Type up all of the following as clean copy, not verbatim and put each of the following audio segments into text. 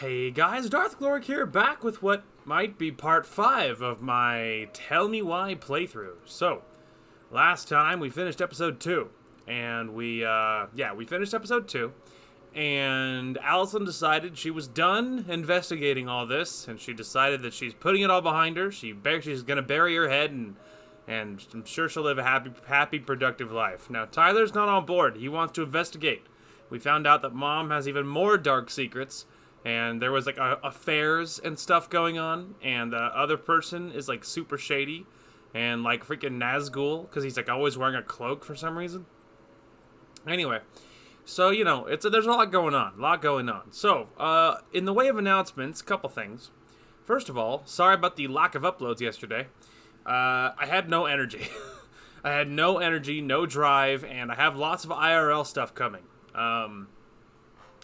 Hey guys, Darth Gloric here, back with what might be part 5 of my Tell Me Why playthrough. So, last time we finished episode 2, and we finished episode 2, and Allison decided she was done investigating all this, and she decided that she's putting it all behind her. She's gonna bury her head, and I'm sure she'll live a happy, productive life. Now, Tyler's not on board. He wants to investigate. We found out that Mom has even more dark secrets, and there was like affairs and stuff going on, and the other person is like super shady, and like freaking Nazgul, because he's like always wearing a cloak for some reason. Anyway, so there's a lot going on. So, in the way of announcements, a couple things. First of all, sorry about the lack of uploads yesterday. I had no energy. I had no energy, no drive, and I have lots of IRL stuff coming.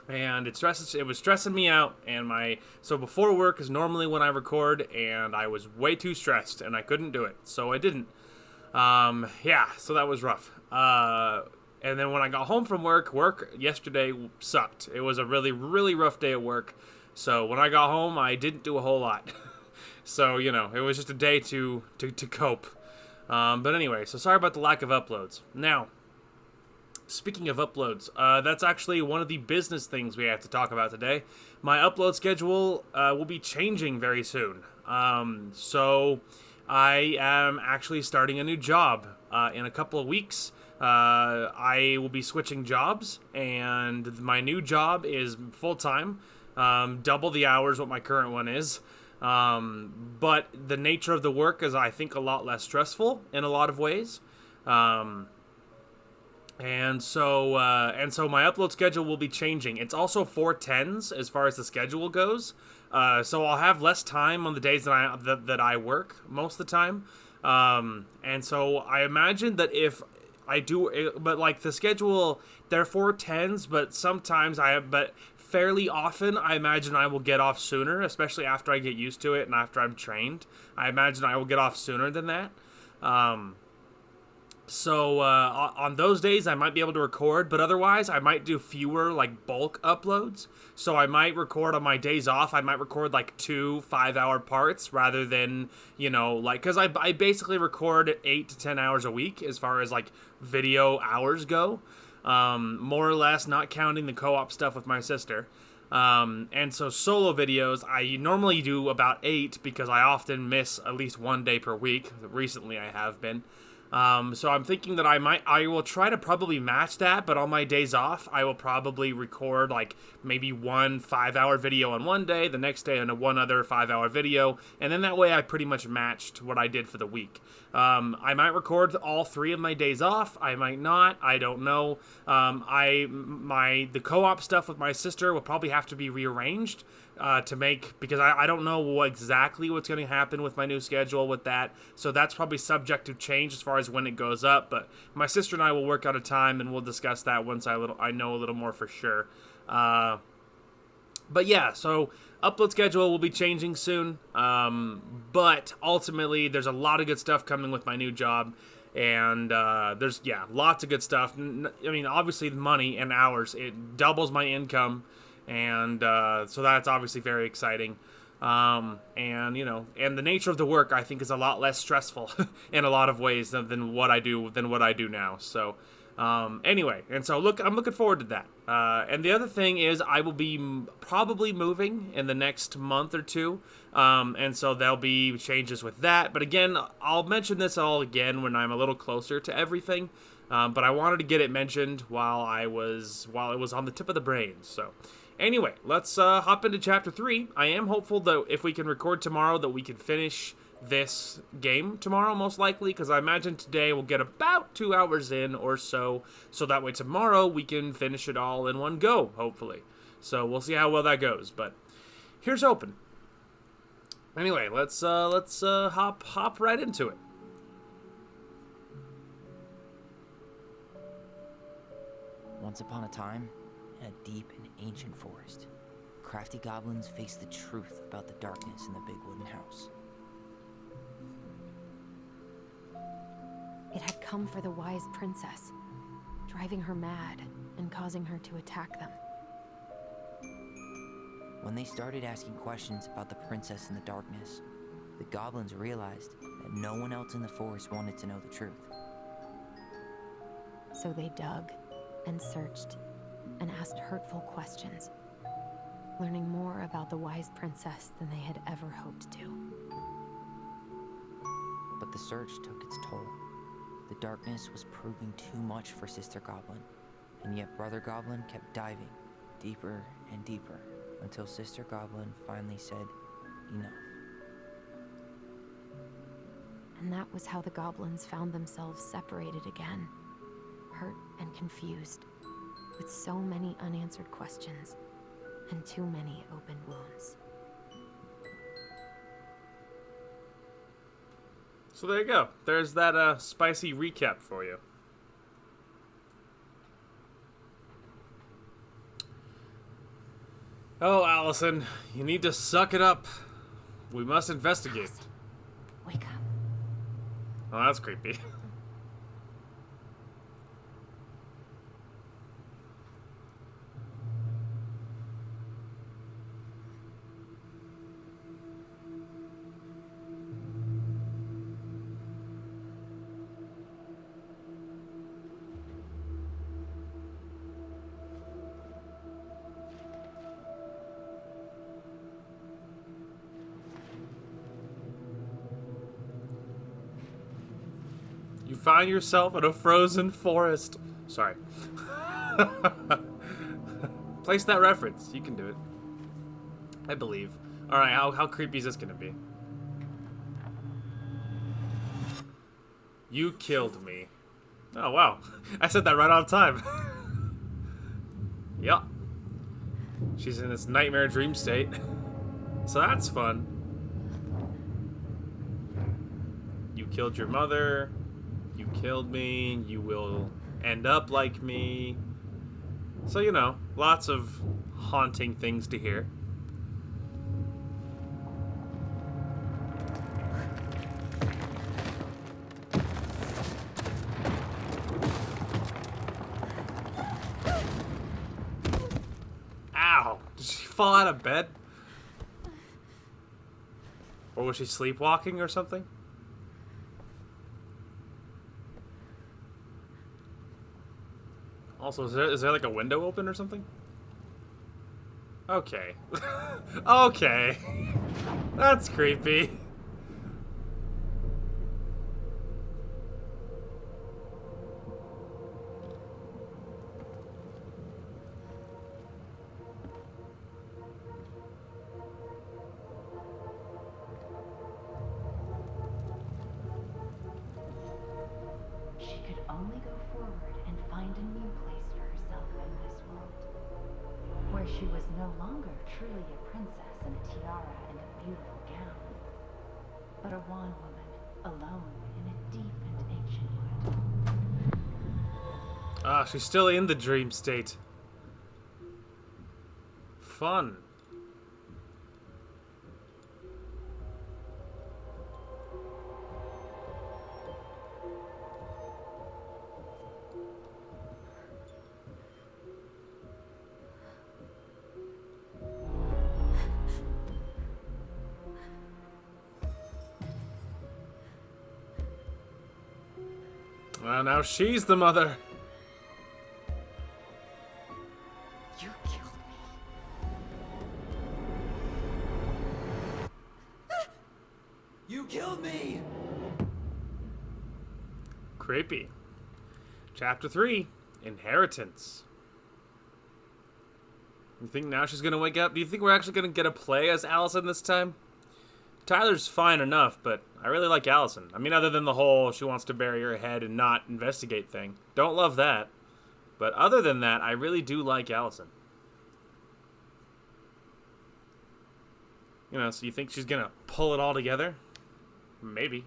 And it was stressing me out, and so before work is normally when I record, and I was way too stressed, and I couldn't do it, so I didn't. So that was rough. And then when I got home from work yesterday sucked. It was a really, really rough day at work, so when I got home, I didn't do a whole lot. So, it was just a day to cope. But anyway, so sorry about the lack of uploads. Now, speaking of uploads, that's actually one of the business things we have to talk about today. My upload schedule will be changing very soon. So I am actually starting a new job in a couple of weeks. I will be switching jobs, and my new job is full-time, double the hours what my current one is. But the nature of the work is, I think, a lot less stressful in a lot of ways. And so my upload schedule will be changing. It's also 4/10s as far as the schedule goes. So I'll have less time on the days that I work most of the time. And so I imagine that if I do, but like the schedule, they're 4/10s, but fairly often I imagine I will get off sooner, especially after I get used to it and after I'm trained. I imagine I will get off sooner than that. So on those days I might be able to record, but otherwise I might do fewer like bulk uploads. So I might record on my days off. I might record like 2 5-hour parts rather than, because I basically record 8 to 10 hours a week as far as like video hours go. More or less, not counting the co-op stuff with my sister. And so solo videos, I normally do about 8 because I often miss at least one day per week. Recently I have been. So I'm thinking that I will try to probably match that, but on my days off, I will probably record like maybe 1 5-hour video on one day, the next day on one other 5-hour video, and then that way I pretty much matched what I did for the week. I might record all 3 of my days off, I might not, I don't know. The co-op stuff with my sister will probably have to be rearranged. Because I don't know exactly what's going to happen with my new schedule with that, so that's probably subject to change as far as when it goes up, but my sister and I will work out a time, and we'll discuss that once I know a little more for sure. But yeah, so upload schedule will be changing soon, but ultimately there's a lot of good stuff coming with my new job, and there's lots of good stuff. I mean, obviously the money and hours, it doubles my income. And so that's obviously very exciting. And the nature of the work, I think, is a lot less stressful in a lot of ways than what I do now. So anyway, and so I'm looking forward to that. And the other thing is I will be probably moving in the next month or two. And so there'll be changes with that. But again, I'll mention this all again when I'm a little closer to everything. But I wanted to get it mentioned while it was on the tip of the brain. So anyway, let's hop into Chapter 3. I am hopeful that if we can record tomorrow that we can finish this game tomorrow, most likely, because I imagine today we'll get about 2 hours in or so that way tomorrow we can finish it all in one go, hopefully. So we'll see how well that goes, but here's hoping. Anyway, let's hop right into it. Once upon a time, in a deep and ancient forest, crafty goblins faced the truth about the darkness in the big wooden house. It had come for the wise princess, driving her mad and causing her to attack them. When they started asking questions about the princess in the darkness, the goblins realized that no one else in the forest wanted to know the truth. So they dug and searched and asked hurtful questions, learning more about the wise princess than they had ever hoped to. But the search took its toll. The darkness was proving too much for Sister Goblin, and yet Brother Goblin kept diving deeper and deeper until Sister Goblin finally said, enough. And that was how the goblins found themselves separated again, hurt and confused, with so many unanswered questions and too many open wounds. So there you go. There's that spicy recap for you. Oh, Allison, you need to suck it up. We must investigate. Wake up. Oh, that's creepy. You find yourself in a frozen forest. Sorry. Place that reference. You can do it. I believe. Alright, how creepy is this gonna be? You killed me. Oh, wow. I said that right on time. Yep. She's in this nightmare dream state. So that's fun. You killed your mother. You killed me. You will end up like me. So, you know, lots of haunting things to hear. Ow! Did she fall out of bed? Or was she sleepwalking or something? Also, is there like a window open or something? Okay. Okay. That's creepy. She could only go forward and find a new place for herself in this world, where she was no longer truly a princess in a tiara and a beautiful gown, but a wan woman alone in a deep and ancient wood. Ah, she's still in the dream state. Fun. Well, now she's the mother. You killed me. You killed me! Creepy. Chapter 3, Inheritance. You think now she's gonna wake up? Do you think we're actually gonna get a play as Allison this time? Tyler's fine enough, but I really like Allison. I mean, other than the whole she wants to bury her head and not investigate thing. Don't love that. But other than that, I really do like Allison. You know, so you think she's gonna pull it all together? Maybe.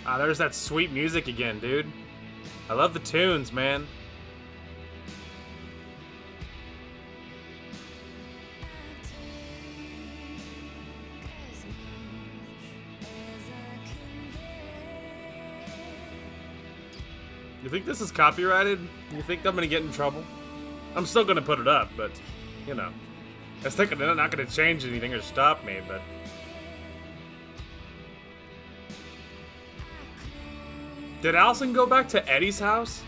Ah, there's that sweet music again, dude. I love the tunes, man. You think this is copyrighted? You think I'm gonna get in trouble? I'm still gonna put it up, but, you know. It's not gonna change anything or stop me, but... Did Allison go back to Eddie's house?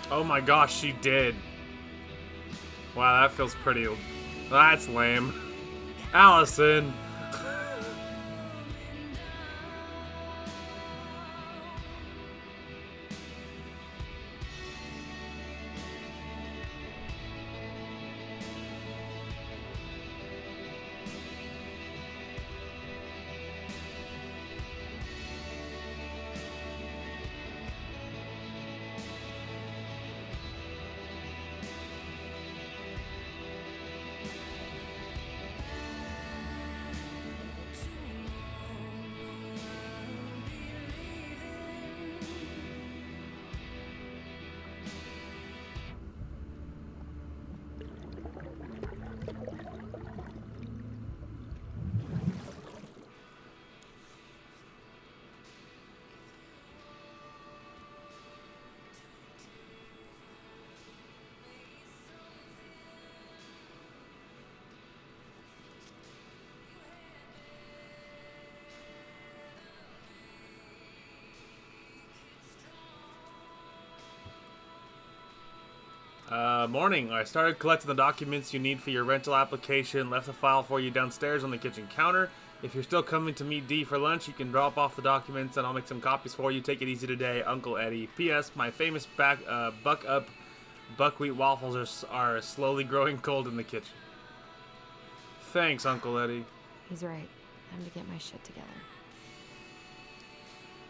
Oh my gosh, she did. Wow, that feels pretty... That's lame. Allison! Morning. I started collecting the documents you need for your rental application. Left a file for you downstairs on the kitchen counter. If you're still coming to meet Dee for lunch, you can drop off the documents and I'll make some copies for you. Take it easy today, Uncle Eddie. P.S. My famous buck-up buckwheat waffles are slowly growing cold in the kitchen. Thanks, Uncle Eddie. He's right. Time to get my shit together.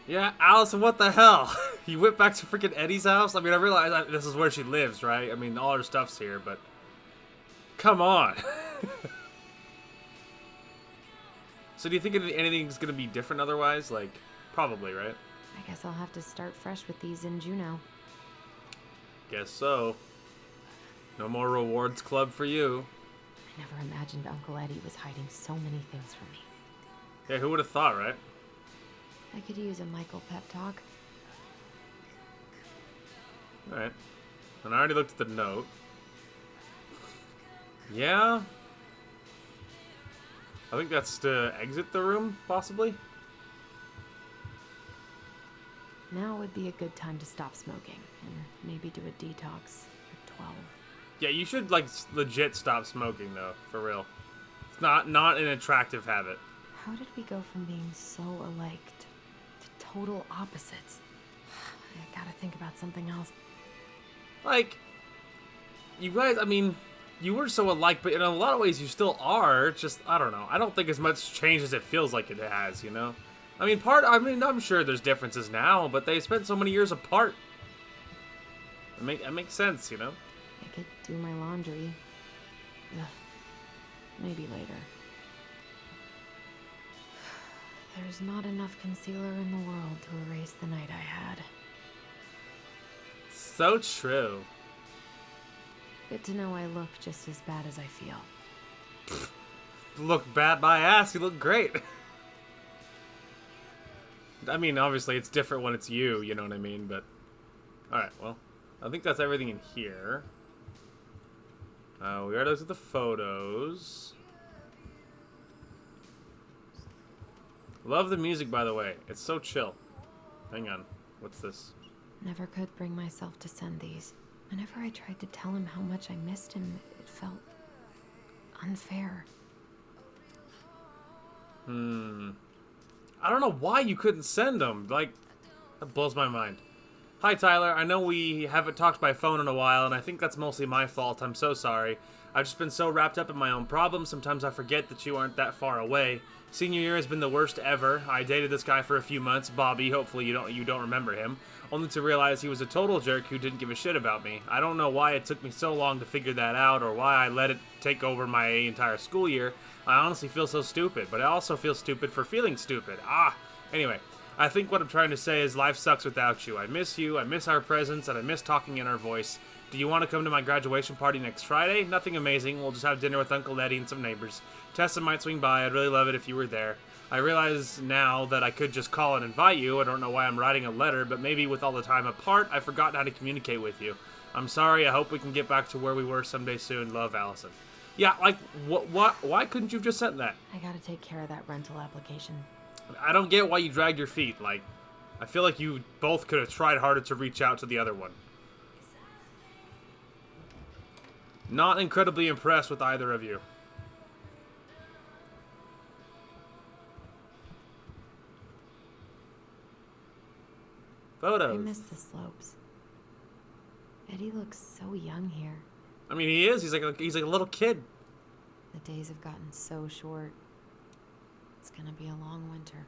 Yeah, Allison, what the hell? You went back to freaking Eddie's house? I mean, I realize this is where she lives, right? I mean, all her stuff's here, but... Come on. So do you think anything's going to be different otherwise? Like, probably, right? I guess I'll have to start fresh with these in Juneau. Guess so. No more rewards club for you. I never imagined Uncle Eddie was hiding so many things from me. Yeah, who would have thought, right? I could use a Michael pep talk. Alright. And I already looked at the note. Yeah. I think that's to exit the room, possibly. Now would be a good time to stop smoking and maybe do a detox at 12. Yeah, you should, like, legit stop smoking, though, for real. It's not an attractive habit. How did we go from being so alike to total opposites? I gotta think about something else. Like, you guys, I mean, you were so alike, but in a lot of ways you still are. It's just, I don't know. I don't think as much change as it feels like it has, you know? I mean, I'm sure there's differences now, but they spent so many years apart. It makes sense, you know? I could do my laundry. Ugh. Maybe later. There's not enough concealer in the world to erase the night I had. So true. Good to know I look just as bad as I feel. Look bad my ass, you look great. I mean, obviously it's different when it's you know what I mean, but... Alright, well, I think that's everything in here. We already looked at the photos. Love the music, by the way. It's so chill. Hang on. What's this? Never could bring myself to send these. Whenever I tried to tell him how much I missed him, it felt unfair. I don't know why you couldn't send them. Like, that blows my mind. Hi, Tyler. I know we haven't talked by phone in a while, and I think that's mostly my fault. I'm so sorry. I've just been so wrapped up in my own problems. Sometimes I forget that you aren't that far away. Senior year has been the worst ever. I dated this guy for a few months, Bobby. Hopefully you don't remember him. Only to realize he was a total jerk who didn't give a shit about me. I don't know why it took me so long to figure that out or why I let it take over my entire school year. I honestly feel so stupid, but I also feel stupid for feeling stupid. Anyway, I think what I'm trying to say is life sucks without you. I miss our presence, and I miss talking in our voice. Do you want to come to my graduation party next Friday? Nothing amazing. We'll just have dinner with Uncle Eddie and some neighbors. Tessa might swing by. I'd really love it if you were there. I realize now that I could just call and invite you. I don't know why I'm writing a letter, but maybe with all the time apart, I've forgotten how to communicate with you. I'm sorry. I hope we can get back to where we were someday soon. Love, Allison. Yeah, like, why couldn't you have just sent that? I gotta take care of that rental application. I don't get why you dragged your feet. Like, I feel like you both could have tried harder to reach out to the other one. Not incredibly impressed with either of you. Photos. I miss the slopes. Eddie looks so young here. I mean, he is. He's like a little kid. The days have gotten so short. It's gonna be a long winter.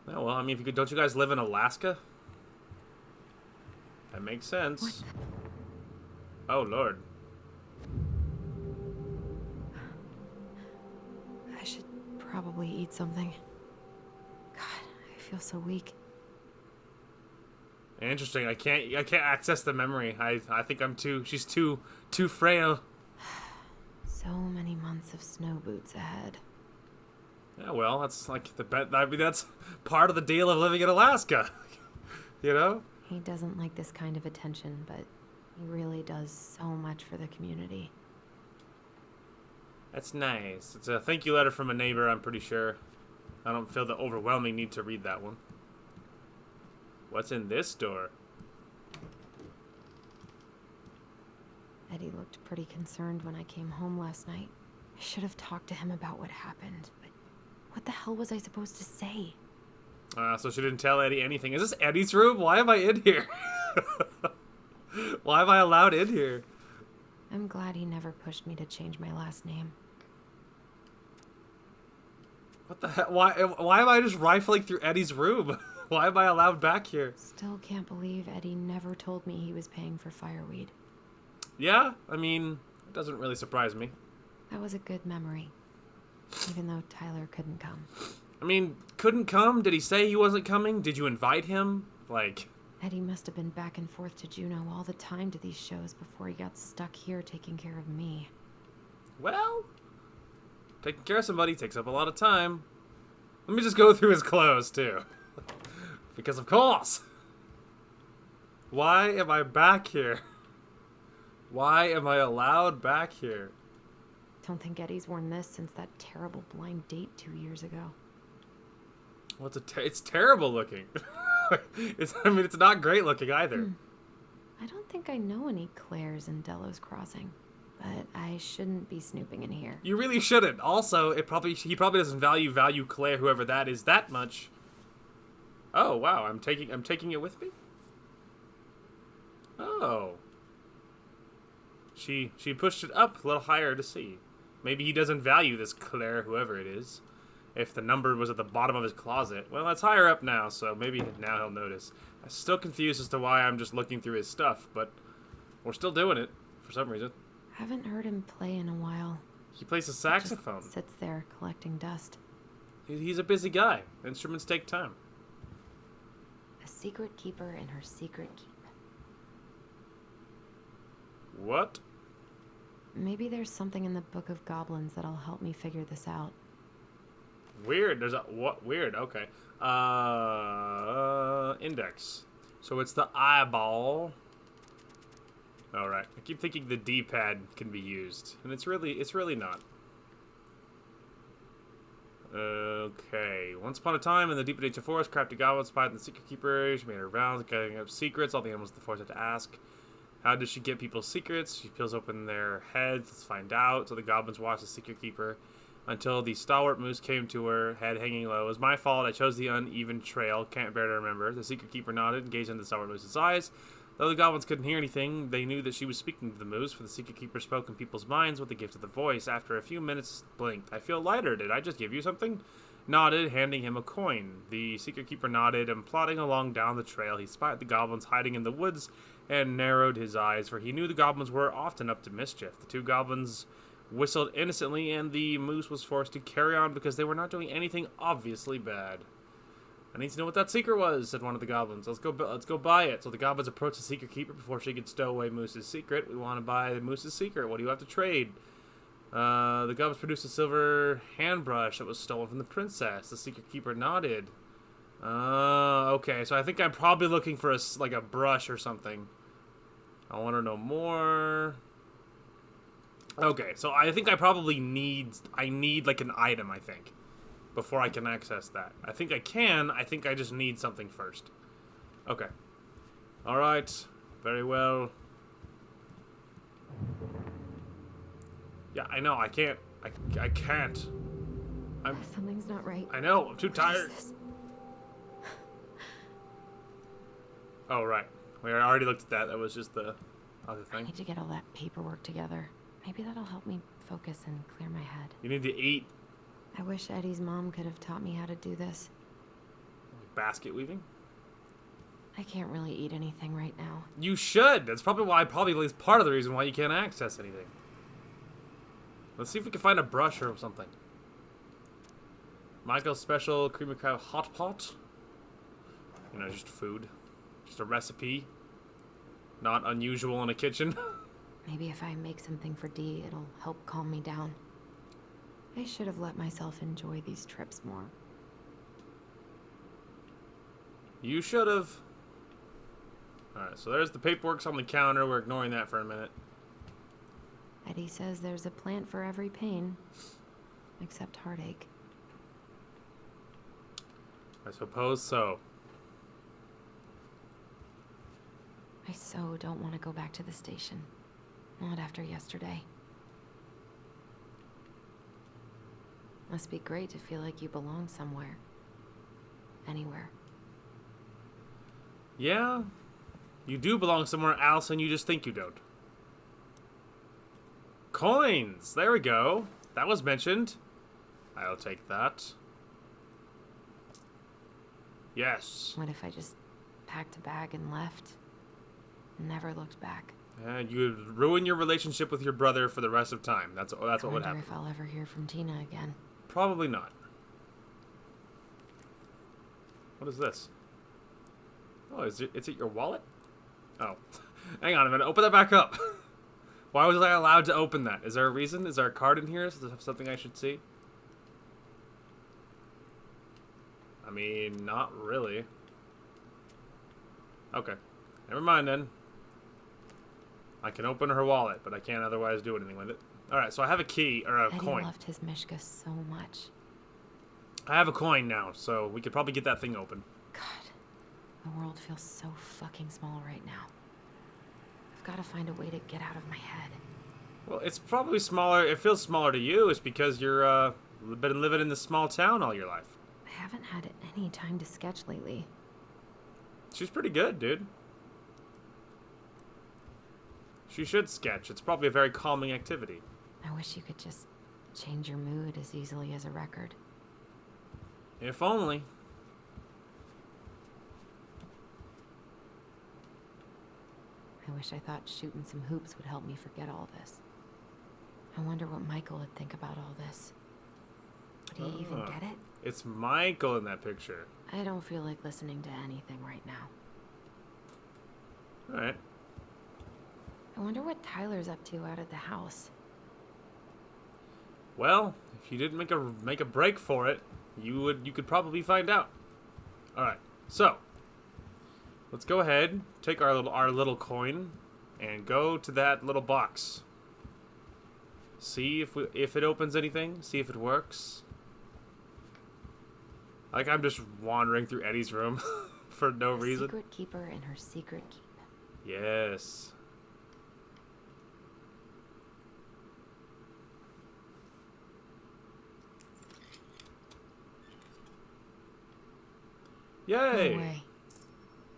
Oh, well, I mean, don't you guys live in Alaska? That makes sense. What? Oh, Lord. I should probably eat something. God, I feel so weak. Interesting. I can't access the memory. I think she's too frail. So many months of snow boots ahead. Yeah, well, that's like I mean, that's part of the deal of living in Alaska. You know? He doesn't like this kind of attention, but he really does so much for the community. That's nice. It's a thank you letter from a neighbor, I'm pretty sure. I don't feel the overwhelming need to read that one. What's in this door? Eddie looked pretty concerned when I came home last night. I should have talked to him about what happened, but what the hell was I supposed to say? So she didn't tell Eddie anything. Is this Eddie's room? Why am I in here? Why am I allowed in here? I'm glad he never pushed me to change my last name. What the heck? Why am I just rifling through Eddie's room? Why am I allowed back here? Still can't believe Eddie never told me he was paying for fireweed. Yeah, I mean, it doesn't really surprise me. That was a good memory, even though Tyler couldn't come. I mean, couldn't come? Did he say he wasn't coming? Did you invite him? Like... Eddie must have been back and forth to Juneau all the time to these shows before he got stuck here taking care of me. Well, taking care of somebody takes up a lot of time. Let me just go through his clothes, too. Because of course. Why am I back here? Why am I allowed back here? Don't think Eddie's worn this since that terrible blind date 2 years ago. Well, it's terrible looking. It's not great looking either. I don't think I know any Claires in Delos Crossing, but I shouldn't be snooping in here. You really shouldn't. Also, he probably doesn't value Claire, whoever that is, that much. Oh wow, I'm taking it with me. Oh. She pushed it up a little higher to see. Maybe he doesn't value this Claire, whoever it is. If the number was at the bottom of his closet. Well, that's higher up now, so maybe now he'll notice. I'm still confused as to why I'm just looking through his stuff, but we're still doing it for some reason. Haven't heard him play in a while. He plays a saxophone. Just sits there collecting dust. He's a busy guy. Instruments take time. A secret keeper in her secret keep. What? Maybe there's something in the Book of Goblins that'll help me figure this out. Weird. There's a what? Weird. Okay. Index. So it's the eyeball. All right. I keep thinking the D-pad can be used, and it's really not. Okay. Once upon a time, in the deep and ancient forest, crafty goblin spied the secret keeper. She made her rounds, getting up secrets. All the animals of the forest had to ask, how does she get people's secrets? She peels open their heads. Let's find out. So the goblins watch the secret keeper until the stalwart moose came to her, head hanging low. It was my fault. I chose the uneven trail. Can't bear to remember. The secret keeper nodded and gazed into the stalwart moose's eyes. Though the goblins couldn't hear anything, they knew that she was speaking to the moose, for the Secret Keeper spoke in people's minds with the gift of the voice. After a few minutes, blinked. I feel lighter. Did I just give you something? Nodded, handing him a coin. The Secret Keeper nodded, and plodding along down the trail, he spied the goblins hiding in the woods and narrowed his eyes, for he knew the goblins were often up to mischief. The two goblins whistled innocently, and the moose was forced to carry on because they were not doing anything obviously bad. I need to know what that secret was, said one of the goblins. Let's go buy it. So the goblins approached the Secret Keeper before she could stow away Moose's secret. We want to buy the Moose's secret. What do you have to trade? The goblins produced a silver hand brush that was stolen from the princess. The Secret Keeper nodded. Okay, so I think I'm probably looking for a brush or something. I want to know more. Okay, so I think I probably need like an item, I think, before I can access that. I think I can. I think I just need something first. Okay. All right. Very well. Yeah, I know. I can't. I can't. Something's not right. I know. I'm too What is tired. this? Oh, right. We already looked at that. That was just the other I thing. need to get all that paperwork together. Maybe that'll help me focus and clear my head. You need to eat. I wish Eddie's mom could have taught me how to do this. Basket weaving. I can't really eat anything right now. You should. That's probably at least part of the reason why you can't access anything. Let's see if we can find a brush or something. Michael's special creamy crab hot pot. You know, just food. Just a recipe. Not unusual in a kitchen. Maybe if I make something for Dee, it'll help calm me down. I should have let myself enjoy these trips more. You should have. Alright, so there's the paperwork's on the counter. We're ignoring that for a minute. Eddie says there's a plant for every pain, except heartache. I suppose so. I so don't want to go back to the station. Not after yesterday. Must be great to feel like you belong somewhere. Anywhere. Yeah, you do belong somewhere else and you just think you don't. Coins! There we go. That was mentioned. I'll take that. Yes. What if I just packed a bag and left? Never looked back. And you would ruin your relationship with your brother for the rest of time. That's what would Wonder happen. if I'll ever hear from Tina again. Probably not. What is this? Oh, is it your wallet? Oh. Hang on a minute. Open that back up. Why was I allowed to open that? Is there a reason? Is there a card in here? Is there something I should see? I mean, not really. Okay. Never mind then. I can open her wallet, but I can't otherwise do anything with it. Alright, so I have a key, or a Eddie coin. loved his Mishka so much. I have a coin now, so we could probably get that thing open. God, the world feels so fucking small right now. I've got to find a way to get out of my head. Well, it's probably smaller. It feels smaller to you. It's because you're been living in this small town all your life. I haven't had any time to sketch lately. She's pretty good, dude. She should sketch. It's probably a very calming activity. I wish you could just change your mood as easily as a record. If only. I wish I thought shooting some hoops would help me forget all this. I wonder what Michael would think about all this. Would he even get it? It's Michael in that picture. I don't feel like listening to anything right now. Alright. I wonder what Tyler's up to out at the house. Well, if you didn't make a break for it, you could probably find out. Alright, so let's go ahead, take our little coin, and go to that little box. See if it opens anything. See if it works. Like I'm just wandering through Eddie's room for no The reason. secret keeper and her secret keep. Yes. Yay! No way.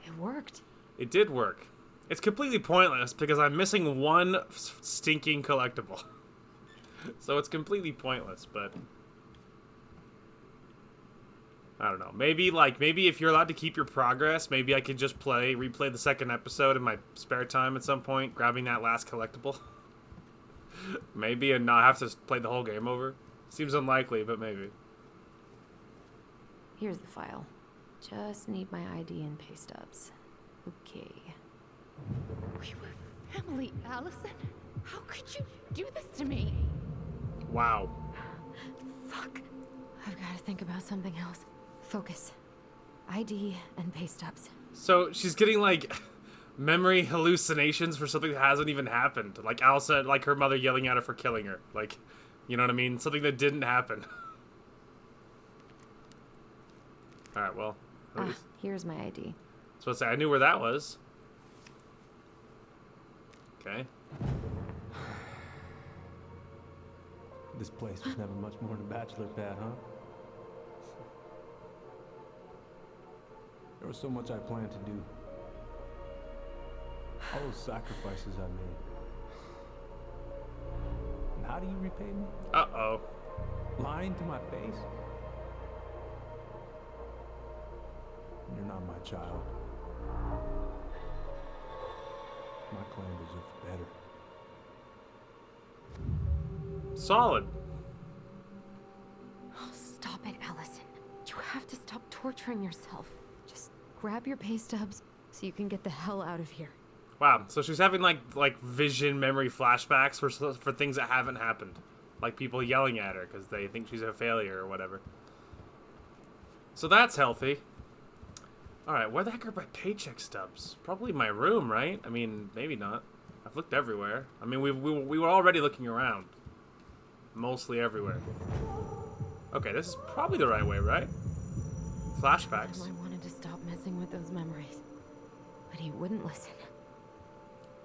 It worked. It did work. It's completely pointless because I'm missing one stinking collectible. So it's completely pointless, but I don't know. Maybe if you're allowed to keep your progress, maybe I could just replay the second episode in my spare time at some point, grabbing that last collectible. Maybe, and not have to play the whole game over. Seems unlikely, but maybe. Here's the file. Just need my ID and pay stubs. Okay. We were family, Allison. How could you do this to me? Wow. Fuck. I've got to think about something else. Focus. ID and pay stubs. So she's getting like memory hallucinations for something that hasn't even happened. Like Allison, like her mother yelling at her for killing her. Like, you know what I mean? Something that didn't happen. All right, well. Here's my ID. So I knew where that was. Okay. This place was never much more than a bachelor pad, huh? There was so much I planned to do. All those sacrifices I made. And how do you repay me? Uh-oh. Lying to my face? You're not my child. My clan deserves better. Solid. Oh, stop it, Allison. You have to stop torturing yourself. Just grab your pay stubs so you can get the hell out of here. Wow, so she's having like vision memory flashbacks for things that haven't happened. Like people yelling at her because they think she's a failure or whatever. So that's healthy. Alright, where the heck are my paycheck stubs? Probably my room, right? I mean, maybe not. I've looked everywhere. I mean, we were already looking around. Mostly everywhere. Okay, this is probably the right way, right? Flashbacks. I wanted to stop messing with those memories, but he wouldn't listen.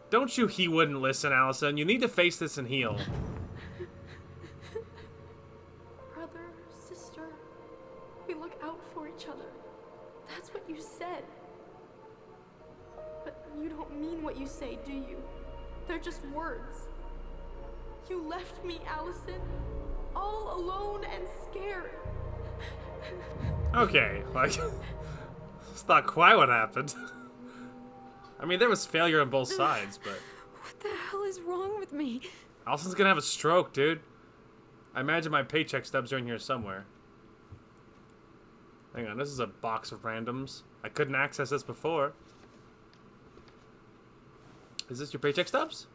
Don't you he wouldn't listen, Allison. You need to face this and heal. Brother, sister, we look out for each other. That's what you said. But you don't mean what you say, do you? They're just words. You left me, Allison, all alone and scared. Okay, like, it's not quite what happened. I mean, there was failure on both sides, but... What the hell is wrong with me? Allison's gonna have a stroke, dude. I imagine my paycheck stubs are in here somewhere. Hang on, this is a box of randoms. I couldn't access this before. Is this your paycheck stubs?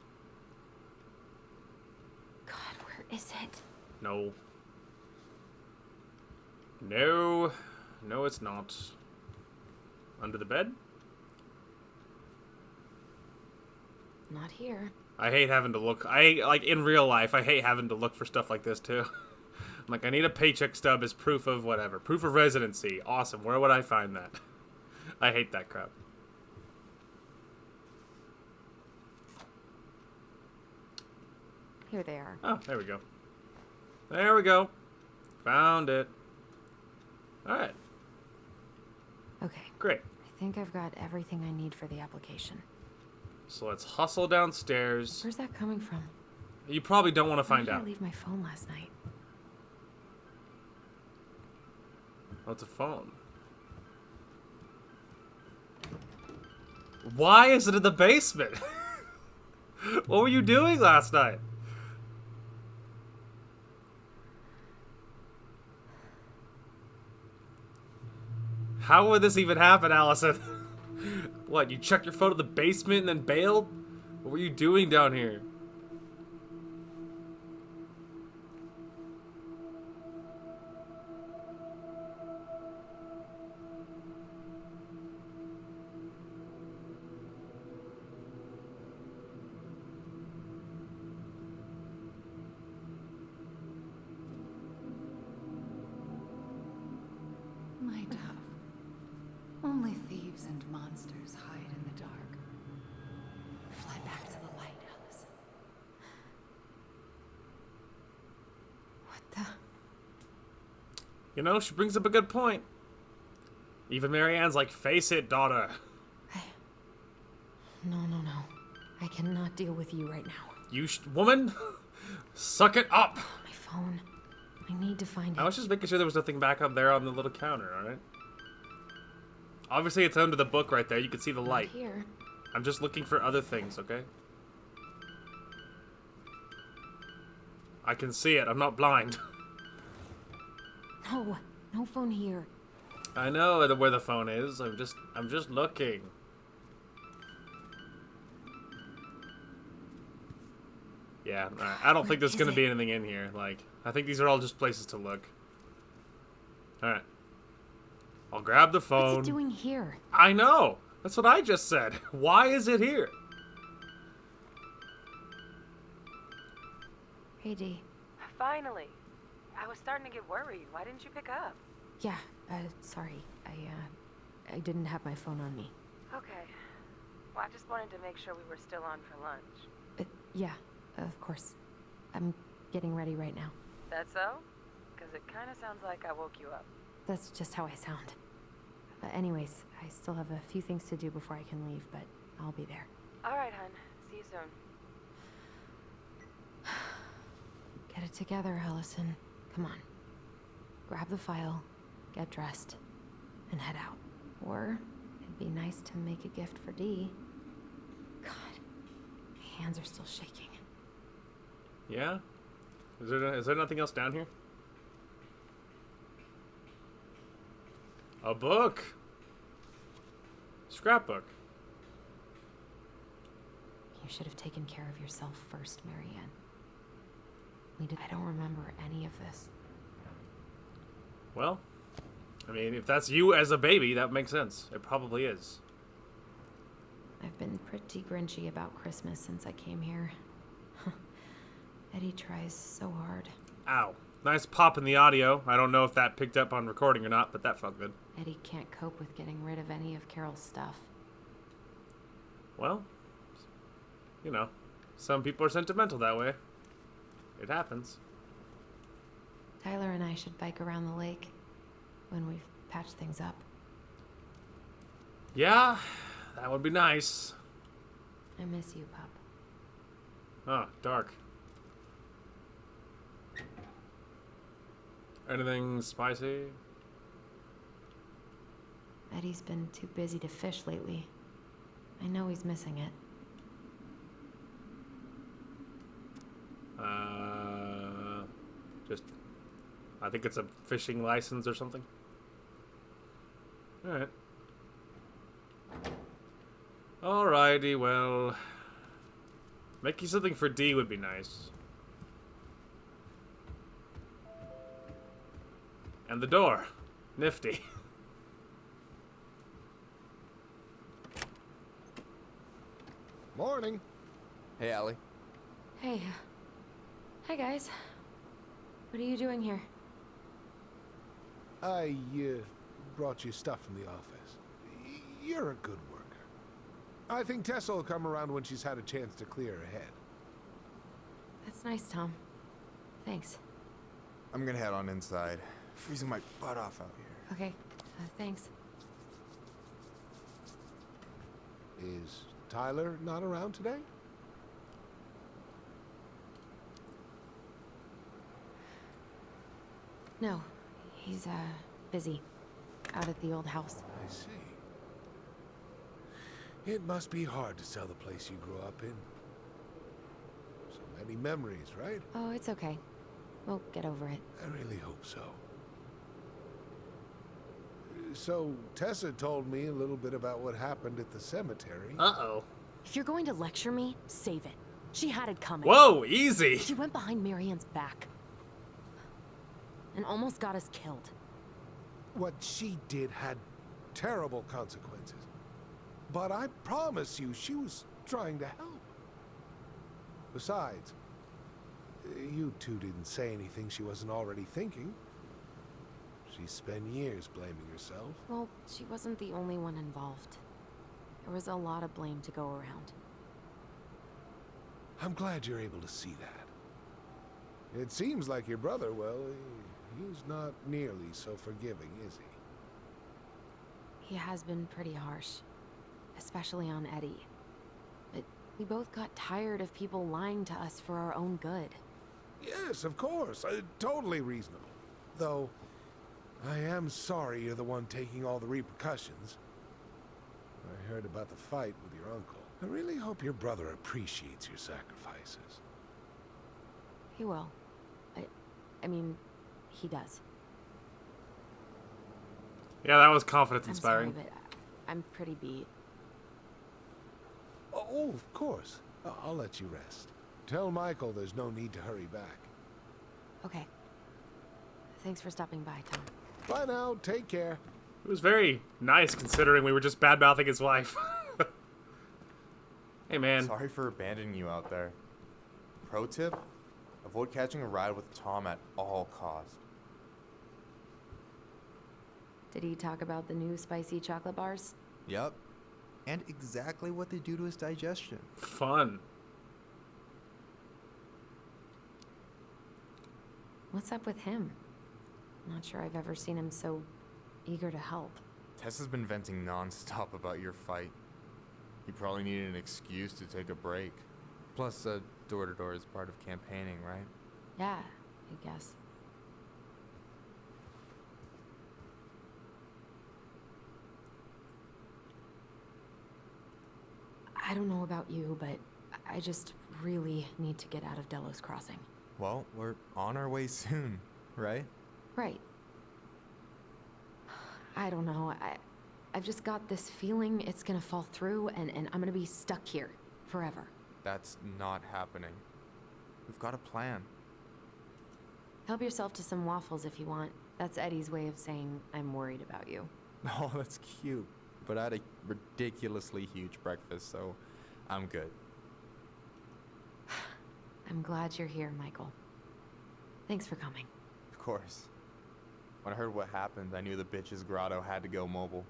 God, where is it? No. No. No, it's not. Under the bed? Not here. I hate having to look. Like, in real life, I hate having to look for stuff like this, too. I'm like, I need a paycheck stub as proof of whatever. Proof of residency. Awesome. Where would I find that? I hate that crap. Here they are. Oh, there we go. There we go. Found it. Alright. Okay, Great. I think I've got everything I need for the application. So let's hustle downstairs. Where's that coming from? You probably don't want to Where find did I out. leave my phone last night? Oh, it's a phone. Why is it in the basement? What were you doing last night? How would this even happen, Allison? What, you checked your phone in the basement and then bailed? What were you doing down here? My dove. Only thieves and monsters hide in the dark. Fly back to the light, Allison. What the? You know, she brings up a good point. Even Marianne's like, face it, daughter. No, no, no. I cannot deal with you right now. You woman, suck it up. My phone. I need to find I it. was just making sure there was nothing back up there on the little counter, alright? Obviously, it's under the book right there. You can see the Not light. here. I'm just looking for other things, okay? I can see it. I'm not blind. No, no phone here. I know where the phone is. I'm just looking. Yeah, alright. I don't think there's is gonna be it? anything in here. Like, I think these are all just places to look. Alright. I'll grab the phone. What's it doing here? I know. That's what I just said. Why is it here? Hey, Dee. Finally. I was starting to get worried. Why didn't you pick up? Yeah, sorry. I didn't have my phone on me. Okay. Well, I just wanted to make sure we were still on for lunch. Yeah, of course. I'm getting ready right now. That so? Because it kind of sounds like I woke you up. That's just how I sound. Anyways, I still have a few things to do before I can leave, but I'll be there. All right, hun. See you soon. Get it together, Allison. Come on. Grab the file, get dressed, and head out. Or it'd be nice to make a gift for Dee. God, my hands are still shaking. Yeah? Is there nothing else down here? A book. Scrapbook. You should have taken care of yourself first, Marianne. I don't remember any of this. Well, I mean, if that's you as a baby, that makes sense. It probably is. I've been pretty grinchy about Christmas since I came here. Eddie tries so hard. Ow. Nice pop in the audio. I don't know if that picked up on recording or not, but that felt good. Eddie can't cope with getting rid of any of Carol's stuff. Well, you know, some people are sentimental that way. It happens. Tyler and I should bike around the lake when we've patched things up. Yeah, that would be nice. I miss you, Pup. Oh, dark. Anything spicy? Eddie's been too busy to fish lately. I know he's missing it. I think it's a fishing license or something. Alright. Alrighty, well. Making something for Dee would be nice. And the door. Nifty. Morning. Hey, Allie. Hey. Hi, guys. What are you doing here? I brought you stuff from the office. You're a good worker. I think Tessa will come around when she's had a chance to clear her head. That's nice, Tom. Thanks. I'm gonna head on inside. Freezing my butt off out here. Okay. Thanks. Is Tyler not around today? No. He's, busy. Out at the old house. I see. It must be hard to sell the place you grew up in. So many memories, right? Oh, it's okay. We'll get over it. I really hope so. So, Tessa told me a little bit about what happened at the cemetery. Uh-oh. If you're going to lecture me, save it. She had it coming. Whoa, easy! She went behind Marianne's back. And almost got us killed. What she did had terrible consequences. But I promise you, she was trying to help. Besides, you two didn't say anything she wasn't already thinking. She spent years blaming herself. Well, she wasn't the only one involved. There was a lot of blame to go around. I'm glad you're able to see that. It seems like your brother, well, he's not nearly so forgiving, is he? He has been pretty harsh. Especially on Eddie. We both got tired of people lying to us for our own good. Yes, of course. Totally reasonable. Though, I am sorry you're the one taking all the repercussions. I heard about the fight with your uncle. I really hope your brother appreciates your sacrifices. He will. I mean, he does. Yeah, that was confidence I'm sorry, inspiring. but I'm pretty beat. Oh, of course. I'll let you rest. Tell Michael there's no need to hurry back. Okay. Thanks for stopping by, Tom. Bye now. Take care. It was very nice considering we were just bad-mouthing his wife. Hey, man. Sorry for abandoning you out there. Pro tip? Avoid catching a ride with Tom at all costs. Did he talk about the new spicy chocolate bars? Yep. And exactly what they do to his digestion. Fun. What's up with him? Not sure I've ever seen him so eager to help. Tessa's been venting non-stop about your fight. He probably needed an excuse to take a break. Plus, door-to-door is part of campaigning, right? Yeah, I guess. I don't know about you, but I just really need to get out of Delos Crossing. Well, we're on our way soon, right? Right. I don't know. I've just got this feeling it's gonna fall through and I'm gonna be stuck here forever. That's not happening. We've got a plan. Help yourself to some waffles if you want. That's Eddie's way of saying I'm worried about you. Oh, that's cute. But I had a ridiculously huge breakfast, so I'm good. I'm glad you're here, Michael. Thanks for coming. Of course. When I heard what happened, I knew the bitch's grotto had to go mobile.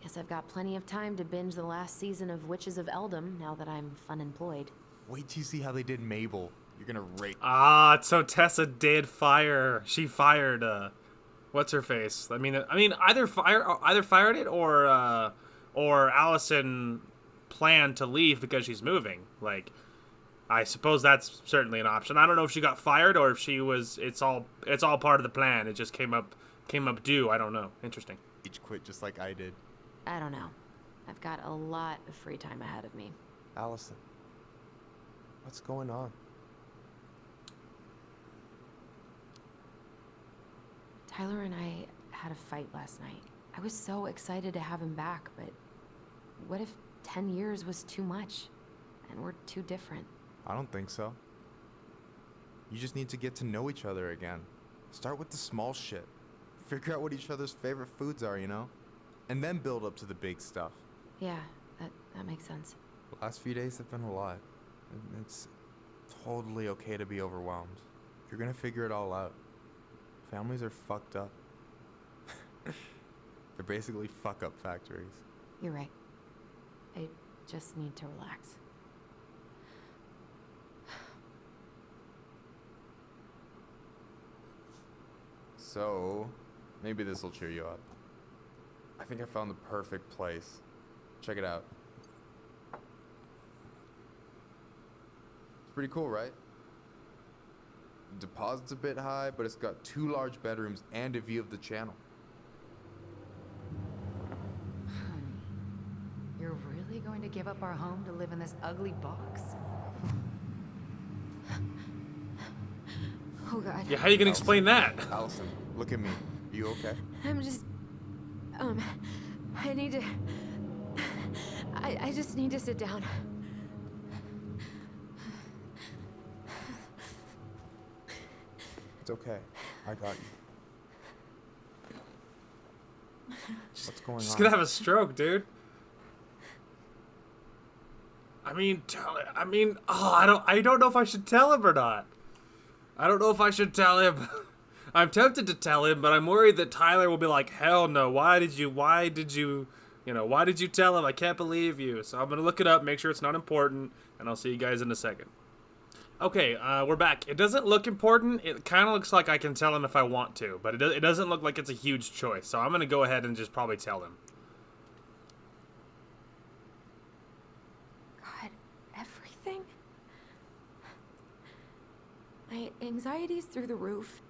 Guess I've got plenty of time to binge the last season of Witches of Eldom now that I'm fun-employed. Wait till you see how they did Mabel. You're gonna rate. Ah, so Tessa did fire. She fired, what's her face? I mean, either fired it or Allison planned to leave because she's moving. Like, I suppose that's certainly an option. I don't know if she got fired or if she was. It's all part of the plan. It just came up due. I don't know. Interesting. Each quit just like I did. I don't know. I've got a lot of free time ahead of me. Allison, what's going on? Tyler and I had a fight last night. I was so excited to have him back, but what if 10 years was too much and we're too different? I don't think so. You just need to get to know each other again. Start with the small shit. Figure out what each other's favorite foods are, you know? And then build up to the big stuff. Yeah, that makes sense. The last few days have been a lot. It's totally okay to be overwhelmed. You're gonna figure it all out. Families are fucked up. They're basically fuck-up factories. You're right. I just need to relax. So, maybe this will cheer you up. I think I found the perfect place. Check it out. It's pretty cool, right? Deposit's a bit high, but it's got 2 large bedrooms and a view of the channel. You're really going to give up our home to live in this ugly box? Oh God. Yeah, how you gonna explain that? Allison, look at me. You okay? I'm just... I need to... I just need to sit down. It's okay. I got you. What's going She's on? gonna have a stroke, dude. I mean, I don't know if I should tell him or not. I don't know if I should tell him. I'm tempted to tell him, but I'm worried that Tyler will be like, hell no, why did you tell him? I can't believe you. So I'm gonna look it up, make sure it's not important, and I'll see you guys in a second. Okay, we're back. It doesn't look important. It kind of looks like I can tell him if I want to, but it doesn't look like it's a huge choice. So I'm gonna go ahead and just probably tell him. God, every My anxiety's through the roof.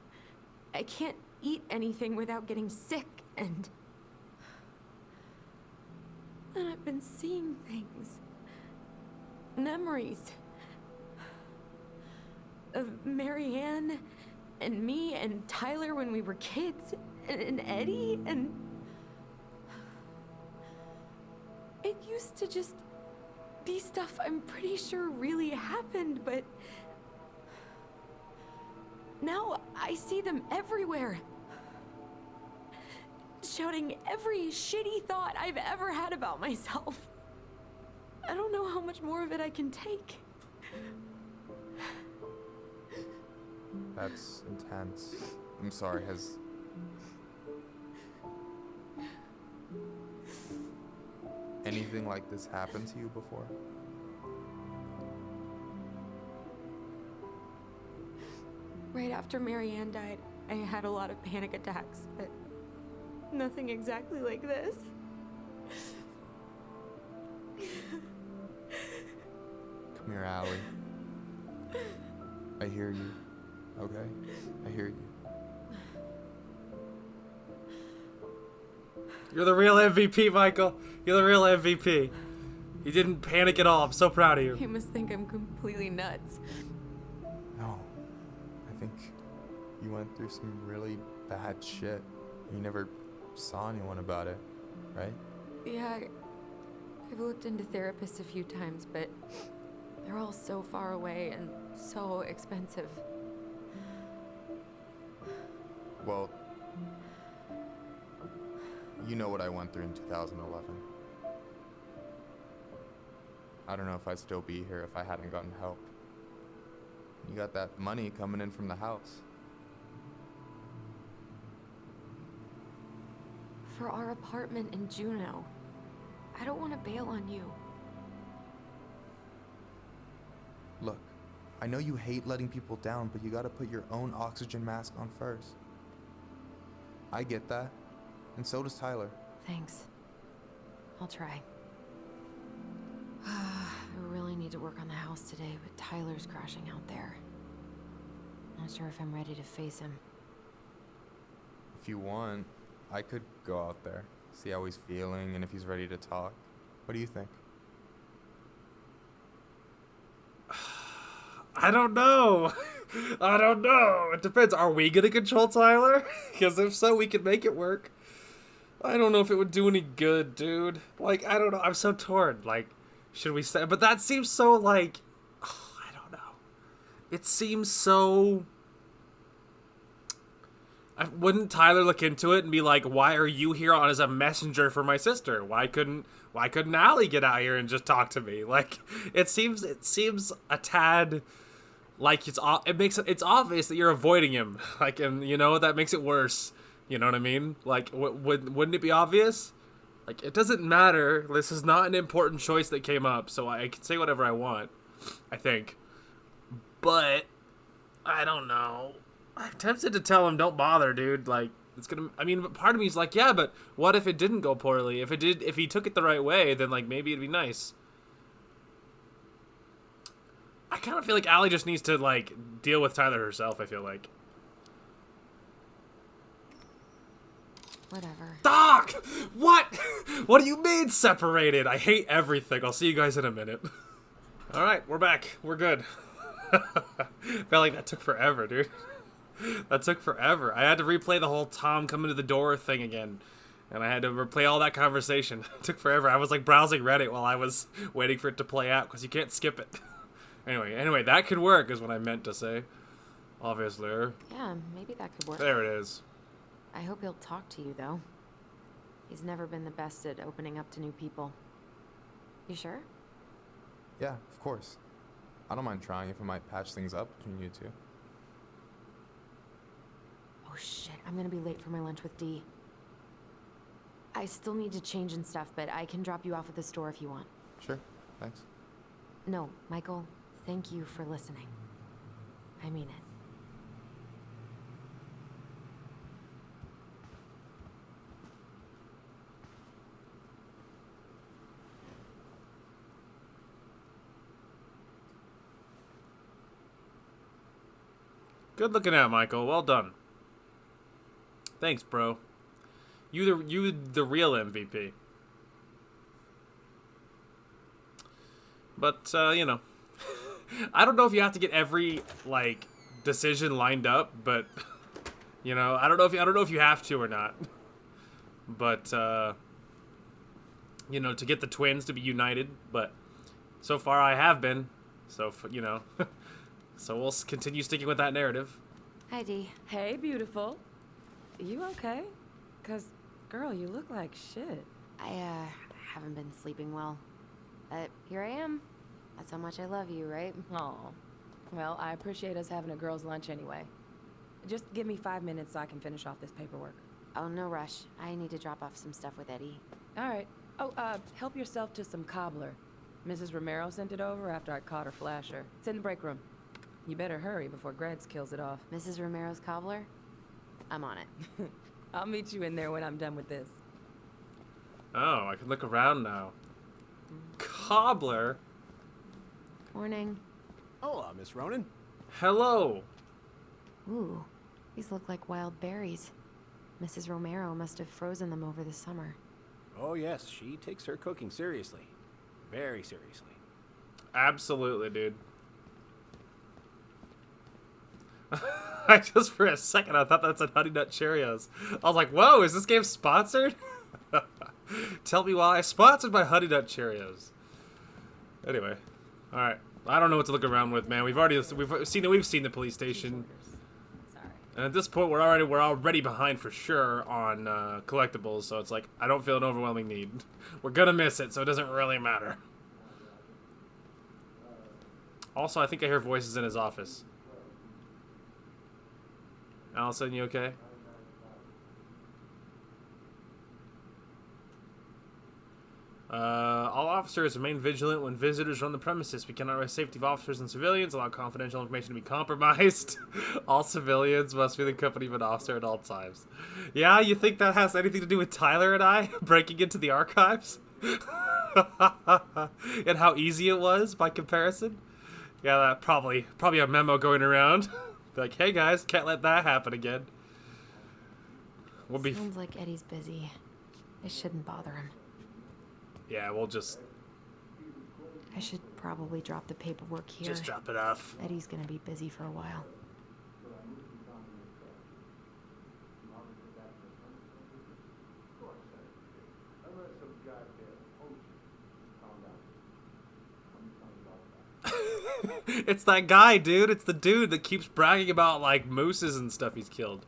I can't eat anything without getting sick, and I've been seeing things. Memories. Of Marianne, and me, and Tyler when we were kids, and Eddie, and... It used to just be stuff I'm pretty sure really happened, but... Now I see them everywhere. Shouting every shitty thought I've ever had about myself. I don't know how much more of it I can take. That's intense. I'm sorry, has... anything like this happened to you before? Right after Marianne died, I had a lot of panic attacks, but nothing exactly like this. Come here, Allie. I hear you. Okay? I hear you. You're the real MVP, Michael. You're the real MVP. You didn't panic at all. I'm so proud of you. You must think I'm completely nuts. No. I think you went through some really bad shit. You never saw anyone about it, right? Yeah, I've looked into therapists a few times, but they're all so far away and so expensive. Well, you know what I went through in 2011. I don't know if I'd still be here if I hadn't gotten help. You got that money coming in from the house. For our apartment in Juneau. I don't want to bail on you. Look, I know you hate letting people down, but you gotta put your own oxygen mask on first. I get that, and so does Tyler. Thanks. I'll try. I really need to work on the house today, but Tyler's crashing out there. Not sure if I'm ready to face him. If you want, I could go out there, see how he's feeling, and if he's ready to talk. What do you think? I don't know. I don't know. It depends. Are we gonna control Tyler? Because if so, we could make it work. I don't know if it would do any good, dude. Like, I don't know. I'm so torn. Like, should we say? But that seems so like, I don't know. It seems so. Wouldn't Tyler look into it and be like, "Why are you here on as a messenger for my sister? Why couldn't Allie get out here and just talk to me?" Like, it seems a tad like it's obvious that you're avoiding him. Like, and you know that makes it worse. You know what I mean? Like, wouldn't it be obvious? Like, it doesn't matter. This is not an important choice that came up, so I can say whatever I want, I think. But I don't know. I'm tempted to tell him, don't bother, dude. Like, it's gonna. I mean, part of me is like, yeah, but what if it didn't go poorly? If he took it the right way, then like maybe it'd be nice. I kind of feel like Allie just needs to like deal with Tyler herself. I feel like. Whatever. Doc! What? What do you mean separated? I hate everything. I'll see you guys in a minute. All right, we're back. We're good. Felt like that took forever, dude. That took forever. I had to replay the whole Tom coming to the door thing again. And I had to replay all that conversation. It took forever. I was like browsing Reddit while I was waiting for it to play out because you can't skip it. Anyway, that could work is what I meant to say. Obviously. Yeah, maybe that could work. There it is. I hope he'll talk to you, though. He's never been the best at opening up to new people. You sure? Yeah, of course. I don't mind trying if it might patch things up between you two. Oh shit, I'm gonna be late for my lunch with Dee. I still need to change and stuff, but I can drop you off at the store if you want. Sure, thanks. No, Michael, thank you for listening. I mean it. Good looking out, Michael. Well done. Thanks, bro. You the real MVP. But you know, I don't know if you have to get every like decision lined up, but you know, I don't know if you have to or not. But you know, to get the twins to be united, but so far I have been. So you know, so we'll continue sticking with that narrative. Hi, Dee. Hey, beautiful. You okay? 'Cause, girl, you look like shit. I haven't been sleeping well. But here I am. That's how much I love you, right? Aw. Well, I appreciate us having a girls' lunch anyway. Just give me 5 minutes so I can finish off this paperwork. Oh, no rush. I need to drop off some stuff with Eddie. All right. Oh, help yourself to some cobbler. Mrs. Romero sent it over after I caught her flasher. It's in the break room. You better hurry before Gregs kills it off. Mrs. Romero's cobbler? I'm on it. I'll meet you in there when I'm done with this. Oh, I can look around now. Cobbler? Morning. Hola, Miss Ronan. Hello. Ooh, these look like wild berries. Mrs. Romero must have frozen them over the summer. Oh yes, she takes her cooking seriously. Very seriously. Absolutely, dude. I just for a second I thought that said Honey Nut Cheerios. I was like, whoa, is this game sponsored? Tell me why. Sponsored by Honey Nut Cheerios. Anyway, all right. I don't know what to look around with, man. We've seen the police station, and at this point we're already behind for sure on collectibles. So it's like I don't feel an overwhelming need. We're gonna miss it, so it doesn't really matter. Also, I think I hear voices in his office. Allison, you okay? All officers remain vigilant when visitors run the premises. We cannot risk safety of officers and civilians, allow confidential information to be compromised. All civilians must be the company of an officer at all times. Yeah, you think that has anything to do with Tyler and I breaking into the archives? And how easy it was by comparison? Yeah, that probably a memo going around. Like, hey guys, can't let that happen again. Sounds like Eddie's busy. I shouldn't bother him. Yeah, we'll just... I should probably drop the paperwork here. Just drop it off. Eddie's gonna be busy for a while. It's that guy, dude. It's the dude that keeps bragging about, like, mooses and stuff he's killed.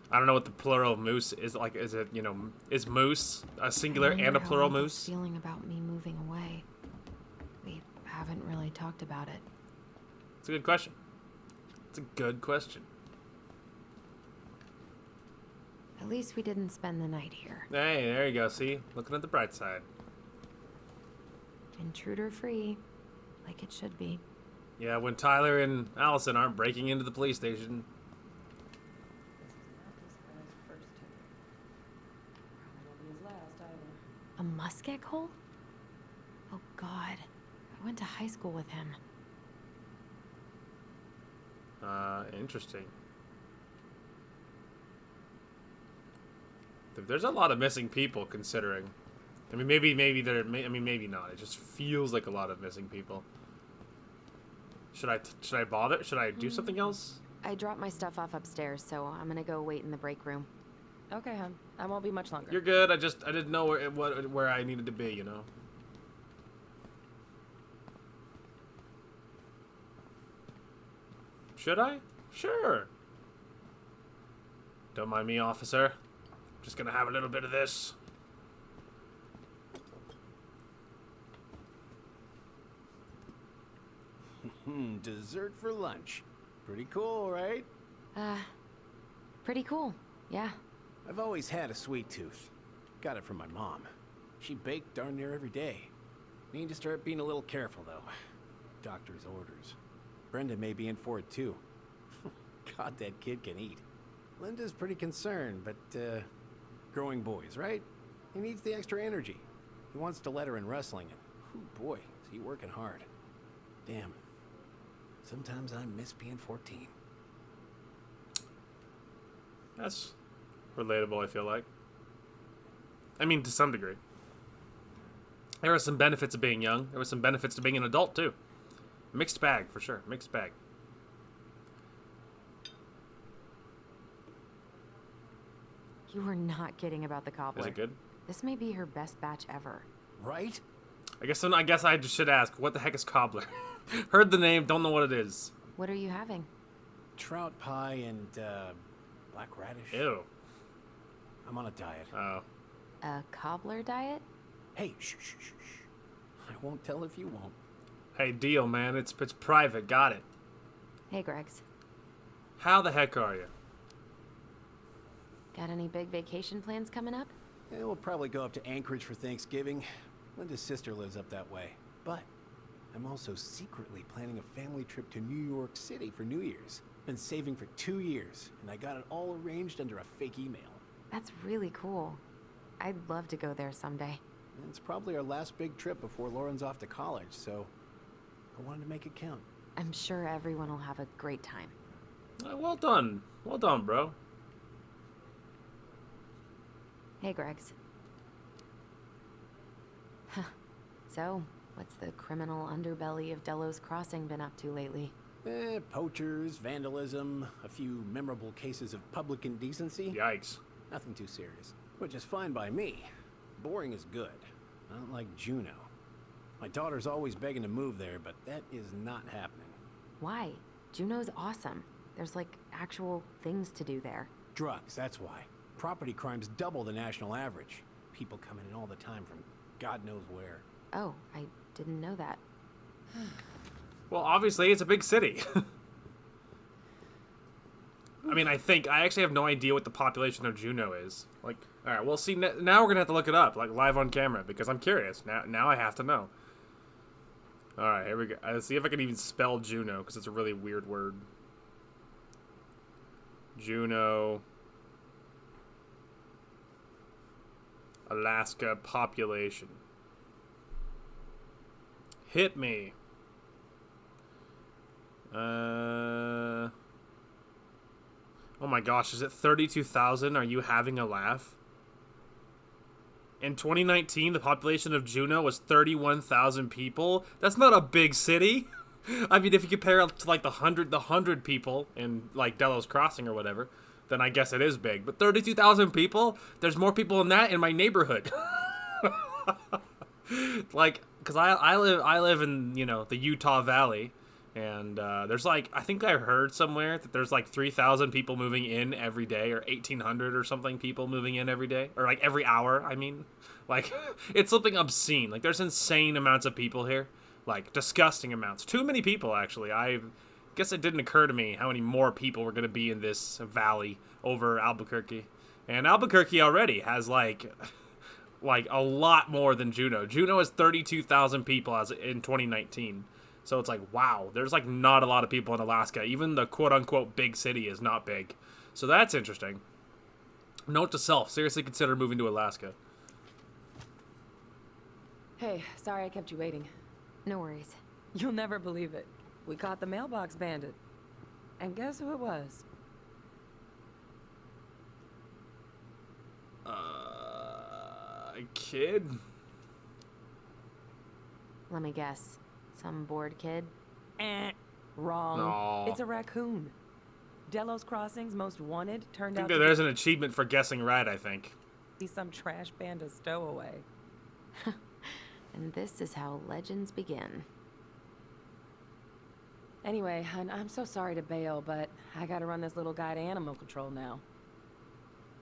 I don't know what the plural of moose is. Like, is it, you know, is moose a singular and a plural moose? Feeling about me moving away. We haven't really talked about it. It's a good question. It's a good question. At least we didn't spend the night here. Hey, there you go. See? Looking at the bright side. Intruder free, like it should be. Yeah, when Tyler and Allison aren't breaking into the police station. A muskeg hole? Oh God, I went to high school with him. Interesting. There's a lot of missing people, considering. I mean, maybe maybe not. It just feels like a lot of missing people. Should I bother? Should I do something else? I dropped my stuff off upstairs, so I'm gonna go wait in the break room. Okay, hon. I won't be much longer. You're good. I didn't know where I needed to be, you know. Should I? Sure. Don't mind me, officer. Just gonna have a little bit of this. Dessert for lunch. Pretty cool, right? Pretty cool, yeah. I've always had a sweet tooth. Got it from my mom. She baked darn near every day. Need to start being a little careful, though. Doctor's orders. Brenda may be in for it, too. God, that kid can eat. Linda's pretty concerned, but, growing boys, right? He needs the extra energy. He wants to let her in wrestling, and, oh boy, is he working hard. Damn. Sometimes I miss being 14. That's relatable, I feel like. I mean, to some degree. There are some benefits of being young. There were some benefits to being an adult, too. Mixed bag, for sure. Mixed bag. You were not kidding about the cobbler. Is it good? This may be her best batch ever. Right? I guess I just should ask, what the heck is cobbler? Heard the name, don't know what it is. What are you having? Trout pie and, black radish. Ew. I'm on a diet. Oh. A cobbler diet? Hey, shh, shh, shh, shh. I won't tell if you won't. Hey, deal, man. It's private. Got it. Hey, Gregs. How the heck are you? Got any big vacation plans coming up? Yeah, we'll probably go up to Anchorage for Thanksgiving. Linda's sister lives up that way. But I'm also secretly planning a family trip to New York City for New Year's. Been saving for 2 years, and I got it all arranged under a fake email. That's really cool. I'd love to go there someday. It's probably our last big trip before Lauren's off to college, so I wanted to make it count. I'm sure everyone will have a great time. Well done. Well done, bro. Hey, Gregs. So, what's the criminal underbelly of Delos Crossing been up to lately? Poachers, vandalism, a few memorable cases of public indecency. Yikes. Nothing too serious. Which is fine by me. Boring is good. Not like Juneau. My daughter's always begging to move there, but that is not happening. Why? Juneau's awesome. There's like actual things to do there. Drugs, that's why. Property crime's double the national average. People coming in all the time from God knows where. Oh, I didn't know that. Well, obviously, it's a big city. I mean, I actually have no idea what the population of Juneau is. Like, all right, well, see, now we're going to have to look it up, like, live on camera, because I'm curious. Now I have to know. All right, here we go. Let's see if I can even spell Juneau, because it's a really weird word. Juneau, Alaska population. Hit me. Oh my gosh, is it 32,000? Are you having a laugh? In 2019, the population of Juneau was 31,000 people. That's not a big city. I mean, if you compare it to like the 100 people in like Delos Crossing or whatever, then I guess it is big. But 32,000 people? There's more people than that in my neighborhood. Like, cause I live in, you know, the Utah Valley. And there's like, I think I heard somewhere that there's like 3,000 people moving in every day, or 1,800 or something people moving in every day, or like every hour. I mean, like, it's something obscene. Like, there's insane amounts of people here, like disgusting amounts. Too many people, actually. I guess it didn't occur to me how many more people were going to be in this valley over Albuquerque. And Albuquerque already has like a lot more than Juneau. Juneau has 32,000 people as in 2019. So it's like, wow, there's like not a lot of people in Alaska. Even the quote-unquote big city is not big. So that's interesting. Note to self, seriously consider moving to Alaska. Hey, sorry I kept you waiting. No worries. You'll never believe it. We caught the mailbox bandit. And guess who it was? A kid? Let me guess. Some bored kid? Wrong. No. It's a raccoon. Delos Crossing's most wanted turned I out think to there's an achievement for guessing right, I think. be some trash panda stowaway. And this is how legends begin. Anyway, I'm so sorry to bail, but I gotta run this little guy to animal control now.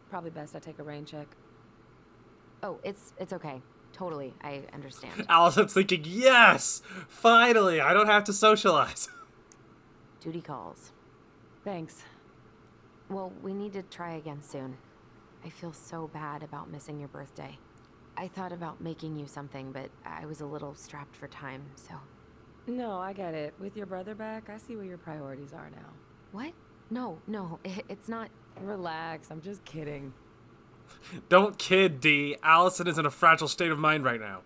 Probably best I take a rain check. Oh, it's okay. Totally, I understand. Allison's thinking, yes! Finally, I don't have to socialize. Duty calls. Thanks. Well, we need to try again soon. I feel so bad about missing your birthday. I thought about making you something, but I was a little strapped for time, so... No, I get it. With your brother back, I see where your priorities are now. What? No, it's not... Relax, I'm just kidding. Don't kid, D. Allison is in a fragile state of mind right now.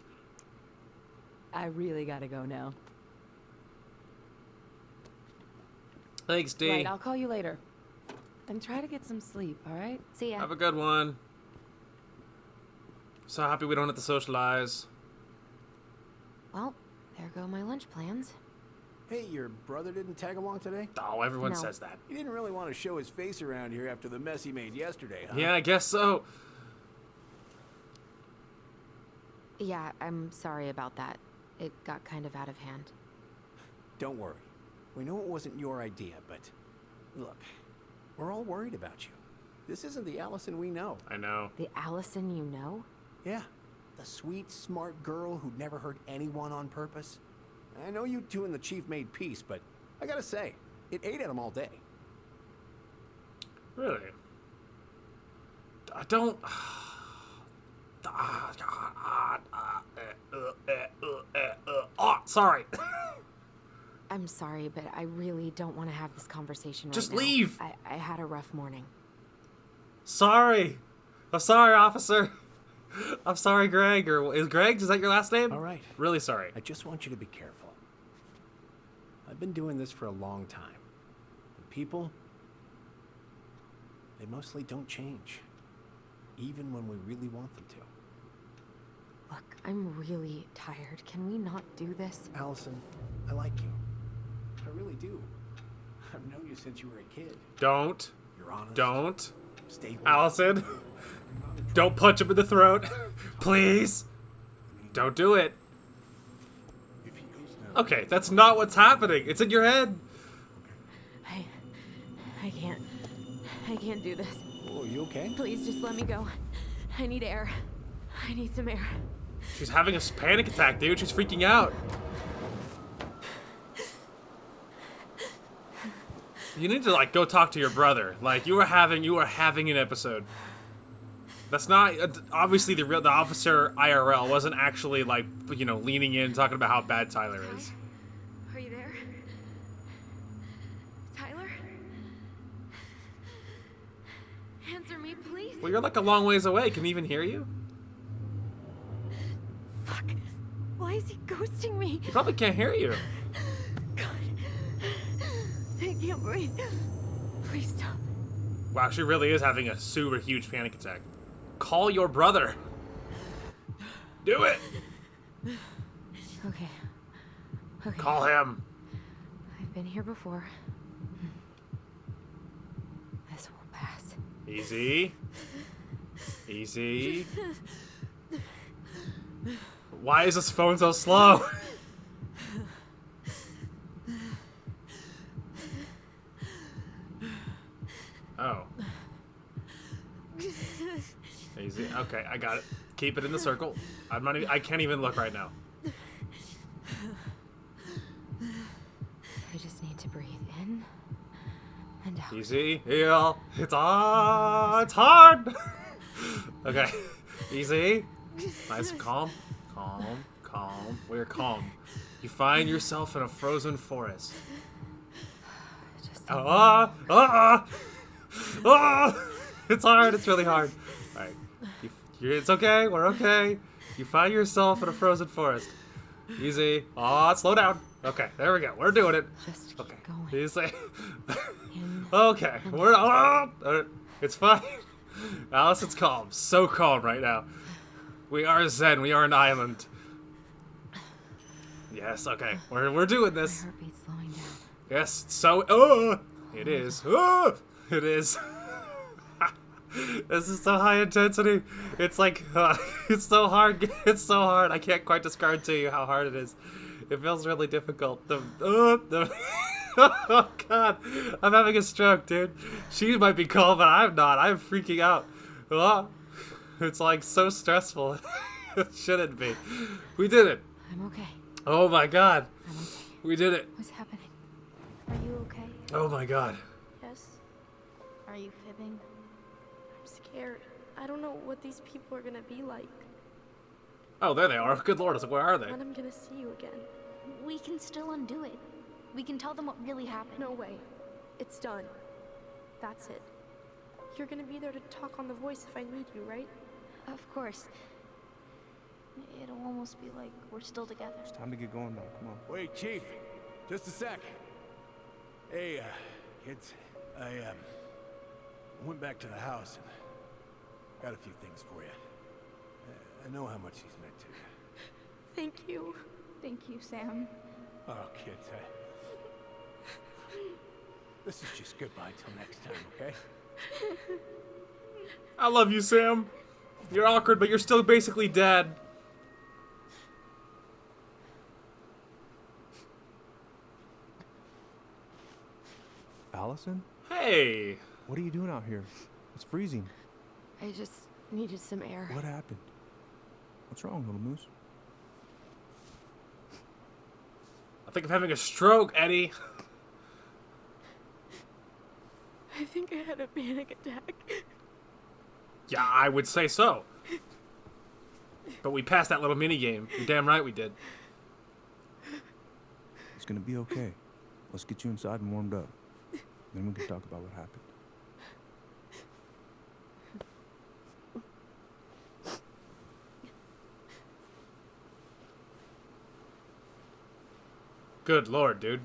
I really gotta go now. Thanks, D. Right, I'll call you later. Then try to get some sleep, all right? See ya. Have a good one. So happy we don't have to socialize. Well, there go my lunch plans. Hey, your brother didn't tag along today? Oh, everyone No. says that. He didn't really want to show his face around here after the mess he made yesterday, huh? Yeah, I guess so. Yeah, I'm sorry about that. It got kind of out of hand. Don't worry. We know it wasn't your idea, but look, we're all worried about you. This isn't the Allison we know. I know. The Allison you know? Yeah, the sweet, smart girl who'd never hurt anyone on purpose. I know you two and the chief made peace, but I gotta say, it ate at him all day. Really? I don't. Oh, sorry. I'm sorry, but I really don't want to have this conversation right Just now. leave. I had a rough morning. Sorry. I'm sorry, officer. I'm sorry, Greg. Or is Greg? Is that your last name? All right. Really sorry. I just want you to be careful. I've been doing this for a long time. And people, they mostly don't change. Even when we really want them to. Look, I'm really tired. Can we not do this? Allison, I like you. I really do. I've known you since you were a kid. Don't. You're honest. Don't. Stay with Allison. Don't punch him in the throat. Please. Don't do it. Okay, that's not what's happening. It's in your head. I can't do this. Oh, you okay? Please just let me go. I need air. I need some air. She's having a panic attack, dude. She's freaking out. You need to like go talk to your brother. Like you were having an episode. That's not obviously the officer IRL wasn't actually like, you know, leaning in talking about how bad Tyler is. Are you there? Tyler? Answer me, please. Well, you're like a long ways away. Can he even hear you? Fuck. Why is he ghosting me? He probably can't hear you. God. I can't breathe. Please stop. Wow, she really is having a super huge panic attack. Call your brother. Do it. Okay. Okay. Call him. I've been here before. This will pass. Easy. Easy. Why is this phone so slow? Oh. Easy. Okay, I got it. Keep it in the circle. I'm not even, I can't even look right now. I just need to breathe in and out. Easy. Heal. It's hard. Okay. Easy. Nice and calm. Calm. Calm. We're calm. You find yourself in a frozen forest. It's hard. It's really hard. All right. It's okay. We're okay. You find yourself in a frozen forest. Easy. Slow down. Okay. There we go. We're doing it. Just okay. going. Easy. Okay. We're it's fine. Allison's calm. So calm right now. We are Zen. We are an island. Yes. Okay. We're doing this. My heartbeat's slowing down. Yes. So. It is. It is. This is so high intensity. It's like, it's so hard. It's so hard. I can't quite describe to you how hard it is. It feels really difficult. Oh God, I'm having a stroke, dude. She might be calm, but I'm not. I'm freaking out. It's like so stressful. It shouldn't be. We did it. I'm okay. Oh my God. I'm okay. We did it. What's happening? Are you okay? Oh my God. Yes. Are you fibbing? I'm scared. I don't know what these people are gonna be like. Oh, there they are. Good Lord, where are they? When I'm gonna see you again. We can still undo it. We can tell them what really happened. No way. It's done. That's it. You're gonna be there to talk on the voice if I need you, right? Of course. It'll almost be like we're still together. It's time to get going now. Come on. Wait, Chief. Just a sec. Hey, kids. I went back to the house and got a few things for you. I know how much these meant to you. Thank you. Thank you, Sam. Oh, kids, this is just goodbye till next time, okay? I love you, Sam. You're awkward, but you're still basically dad. Allison? Hey. What are you doing out here? It's freezing. I just needed some air. What happened? What's wrong, little moose? I think I'm having a stroke, Eddie. I think I had a panic attack. Yeah, I would say so. But we passed that little mini game. You're damn right we did. It's gonna be okay. Let's get you inside and warmed up. Then we can talk about what happened. Good lord, dude.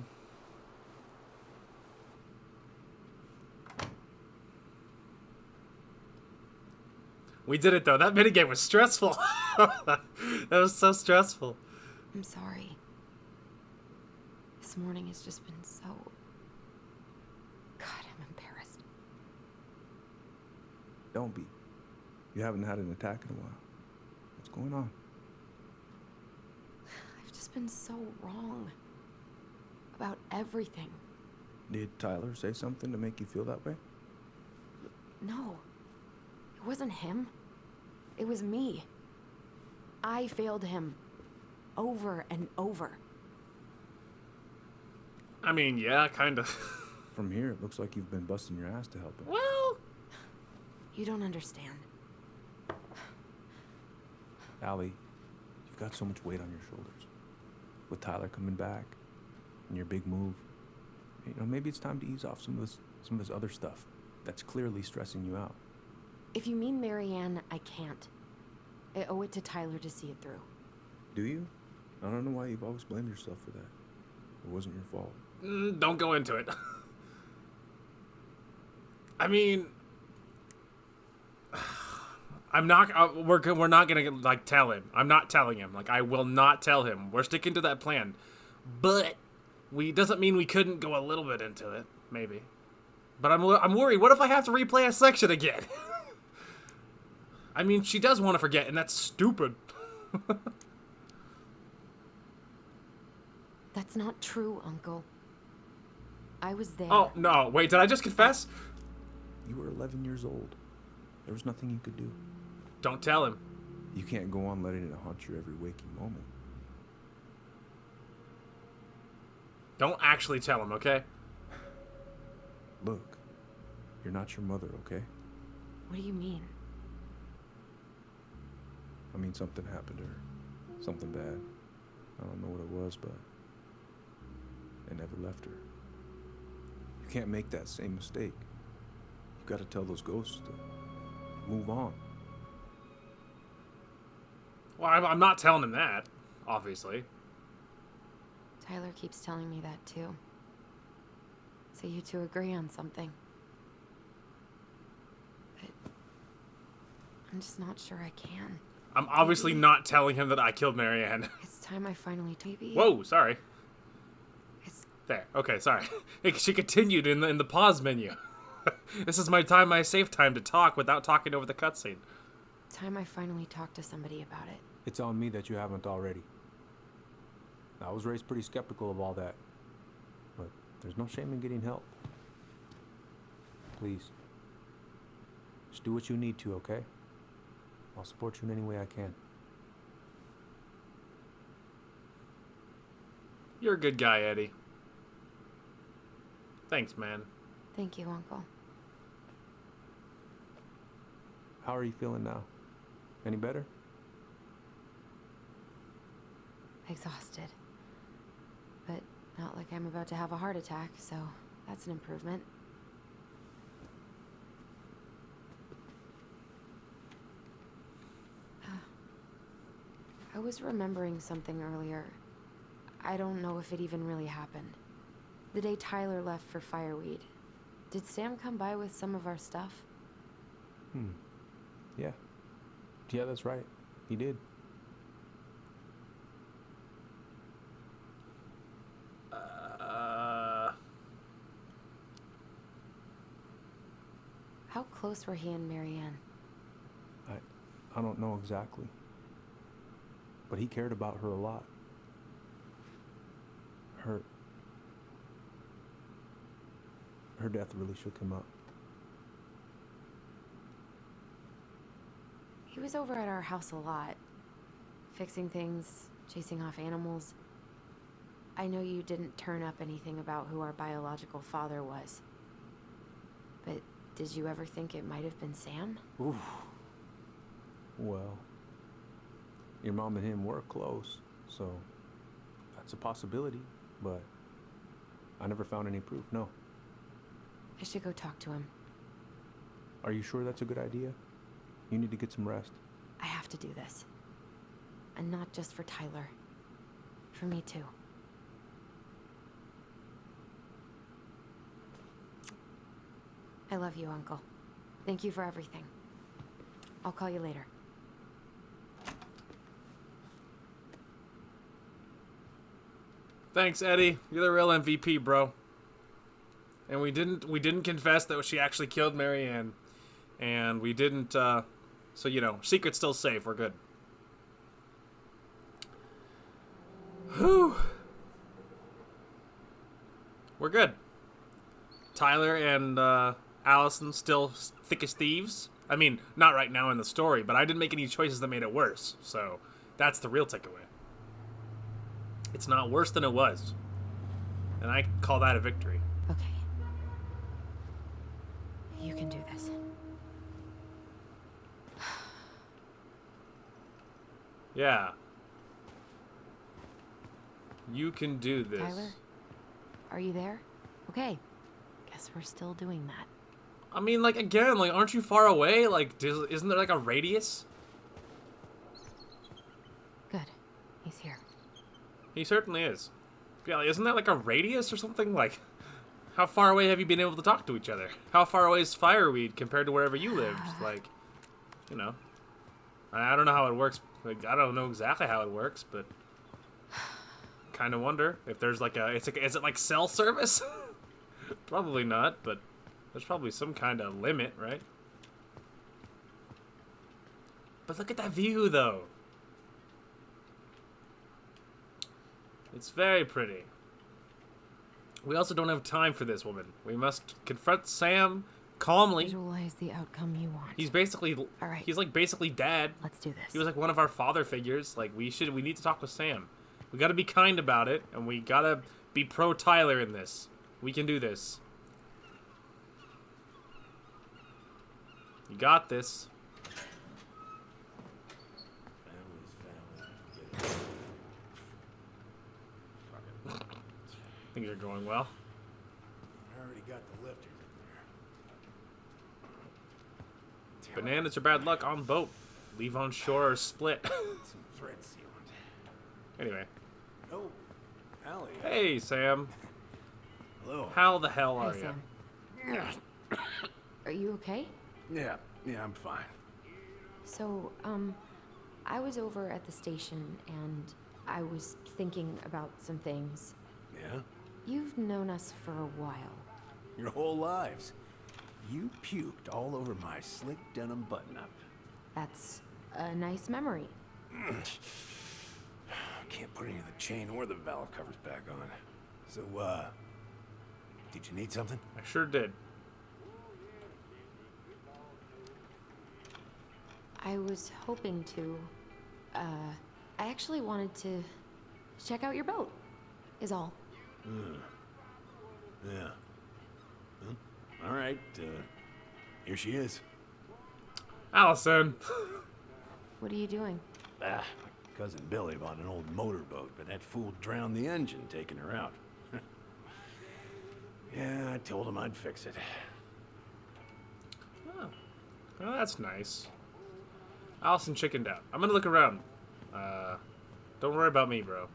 We did it though. That minigame was stressful. That was so stressful. I'm sorry. This morning has just been so... God, I'm embarrassed. Don't be. You haven't had an attack in a while. What's going on? I've just been so wrong. About everything. Did Tyler say something to make you feel that way? No. It wasn't him. It was me. I failed him. Over and over. I mean, yeah, kinda. From here, it looks like you've been busting your ass to help him. Well... You don't understand. Allie, you've got so much weight on your shoulders. With Tyler coming back, and your big move, you know, maybe it's time to ease off some of this other stuff that's clearly stressing you out. If you mean Marianne, I can't. I owe it to Tyler to see it through. Do you? I don't know why you've always blamed yourself for that. It wasn't your fault. Don't go into it. I mean, I'm not. We're not gonna like tell him. I'm not telling him. Like I will not tell him. We're sticking to that plan. But doesn't mean we couldn't go a little bit into it. Maybe. But I'm worried. What if I have to replay a section again? I mean, she does want to forget, and that's stupid. That's not true, Uncle. I was there. Oh, no. Wait, did I just confess? You were 11 years old. There was nothing you could do. Don't tell him. You can't go on letting it haunt your every waking moment. Don't actually tell him, okay? Look, you're not your mother, okay? What do you mean? I mean, something happened to her. Something bad. I don't know what it was, but it never left her. You can't make that same mistake. You gotta tell those ghosts to move on. Well, I'm not telling him that, obviously. Tyler keeps telling me that too. So you two agree on something. But I'm just not sure I can. I'm obviously not telling him that I killed Marianne. It's time I finally maybe. Whoa, sorry. There. Okay, sorry. She continued in the pause menu. This is my safe time to talk without talking over the cutscene. Time I finally talked to somebody about it. It's on me that you haven't already. I was raised pretty skeptical of all that. But there's no shame in getting help. Please. Just do what you need to, okay? I'll support you in any way I can. You're a good guy, Eddie. Thanks, man. Thank you, Uncle. How are you feeling now? Any better? Exhausted. But not like I'm about to have a heart attack, so that's an improvement. I was remembering something earlier. I don't know if it even really happened. The day Tyler left for Fireweed. Did Sam come by with some of our stuff? Yeah. Yeah, that's right. He did. How close were he and Marianne? I don't know exactly. But he cared about her a lot. Her death really shook him up. He was over at our house a lot. Fixing things, chasing off animals. I know you didn't turn up anything about who our biological father was. But did you ever think it might have been Sam? Oof. Well, your mom and him were close, so that's a possibility, but I never found any proof, no. I should go talk to him. Are you sure that's a good idea? You need to get some rest. I have to do this. And not just for Tyler. For me too. I love you, Uncle. Thank you for everything. I'll call you later. Thanks, Eddie. You're the real MVP, bro. And we didn't confess that she actually killed Marianne. And we didn't, so, you know, secret's still safe. We're good. Whew. We're good. Tyler and, Allison still thick as thieves. I mean, not right now in the story, but I didn't make any choices that made it worse. So, that's the real takeaway. It's not worse than it was. And I call that a victory. Okay. You can do this. Yeah. You can do this. Tyler? Are you there? Okay. Guess we're still doing that. I mean, like, again, like, aren't you far away? Like, isn't there, like, a radius? Good. He's here. He certainly is. Yeah, like, isn't that, like, a radius or something? Like, how far away have you been able to talk to each other? How far away is Fireweed compared to wherever you lived? Like, you know. I don't know how it works. Like, I don't know exactly how it works, but kind of wonder if there's, like, is it, like, cell service? Probably not, but there's probably some kind of limit, right? But look at that view, though. It's very pretty. We also don't have time for this woman. We must confront Sam calmly. Visualize the outcome you want. He's basically, all right. He's like basically dad. Let's do this. He was like one of our father figures. Like we need to talk with Sam. We gotta be kind about it, and we gotta be pro Tyler in this. We can do this. You got this. Things are going well. I already got the lifters in there. Bananas are bad luck on boat. Leave on shore or split. Some thread sealant. Anyway. Oh, Allie. Hey, Sam. Hello. How the hell are Hey, you? Sam. Are you okay? Yeah, I'm fine. So, I was over at the station and I was thinking about some things. Yeah? You've known us for a while. Your whole lives. You puked all over my slick denim button-up. That's a nice memory. Can't put any of the chain or the valve covers back on. So, did you need something? I sure did. I was hoping to, I actually wanted to check out your boat, is all. Yeah. Well, all right, here she is. Allison. What are you doing? My cousin Billy bought an old motorboat, but that fool drowned the engine taking her out. Yeah, I told him I'd fix it. Oh. Well, that's nice. Allison chickened out. I'm gonna look around. Don't worry about me, bro.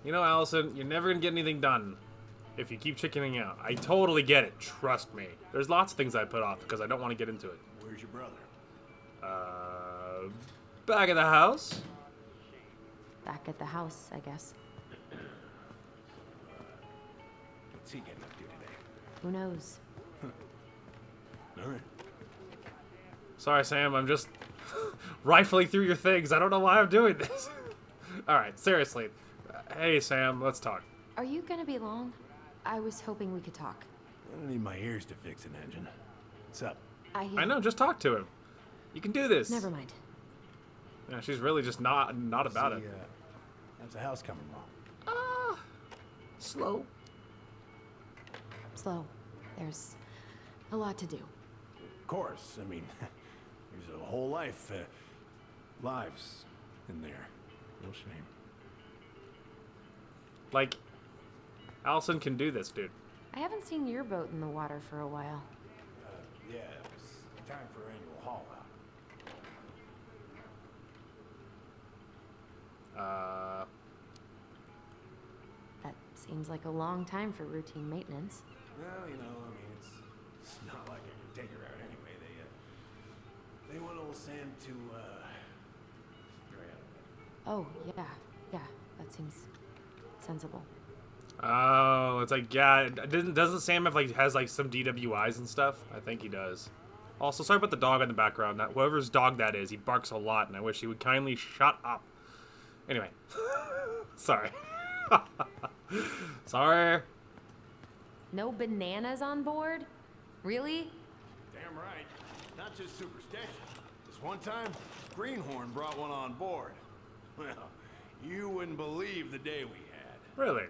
You know, Allison, you're never gonna get anything done if you keep chickening out. I totally get it. Trust me. There's lots of things I put off because I don't want to get into it. Where's your brother? Back at the house. Back at the house, I guess. What's he getting up to today? Who knows? All right. Sorry, Sam. I'm just rifling through your things. I don't know why I'm doing this. All right, seriously. Hey, Sam, let's talk. Are you gonna be long? I was hoping we could talk. I don't need my ears to fix an engine. What's up? I know, just talk to him. You can do this. Never mind. Yeah, she's really just not about it. How's the house coming along? Slow. Slow. There's a lot to do. Of course. I mean, there's a whole life, lives in there. No shame. Like, Allison can do this, dude. I haven't seen your boat in the water for a while. Yeah, it was time for annual haul out. That seems like a long time for routine maintenance. Well, you know, I mean, it's not like I can take her out anyway. They want old Sam to, dry out a bit. Oh, yeah, that seems sensible. Oh, it's like, yeah, doesn't Sam has some DWIs and stuff? I think he does. Also, sorry about the dog in the background. Whoever's dog that is, he barks a lot, and I wish he would kindly shut up. Anyway. Sorry. Sorry. No bananas on board? Really? Damn right. Not just superstition. This one time, Greenhorn brought one on board. Well, you wouldn't believe the day we had. Really?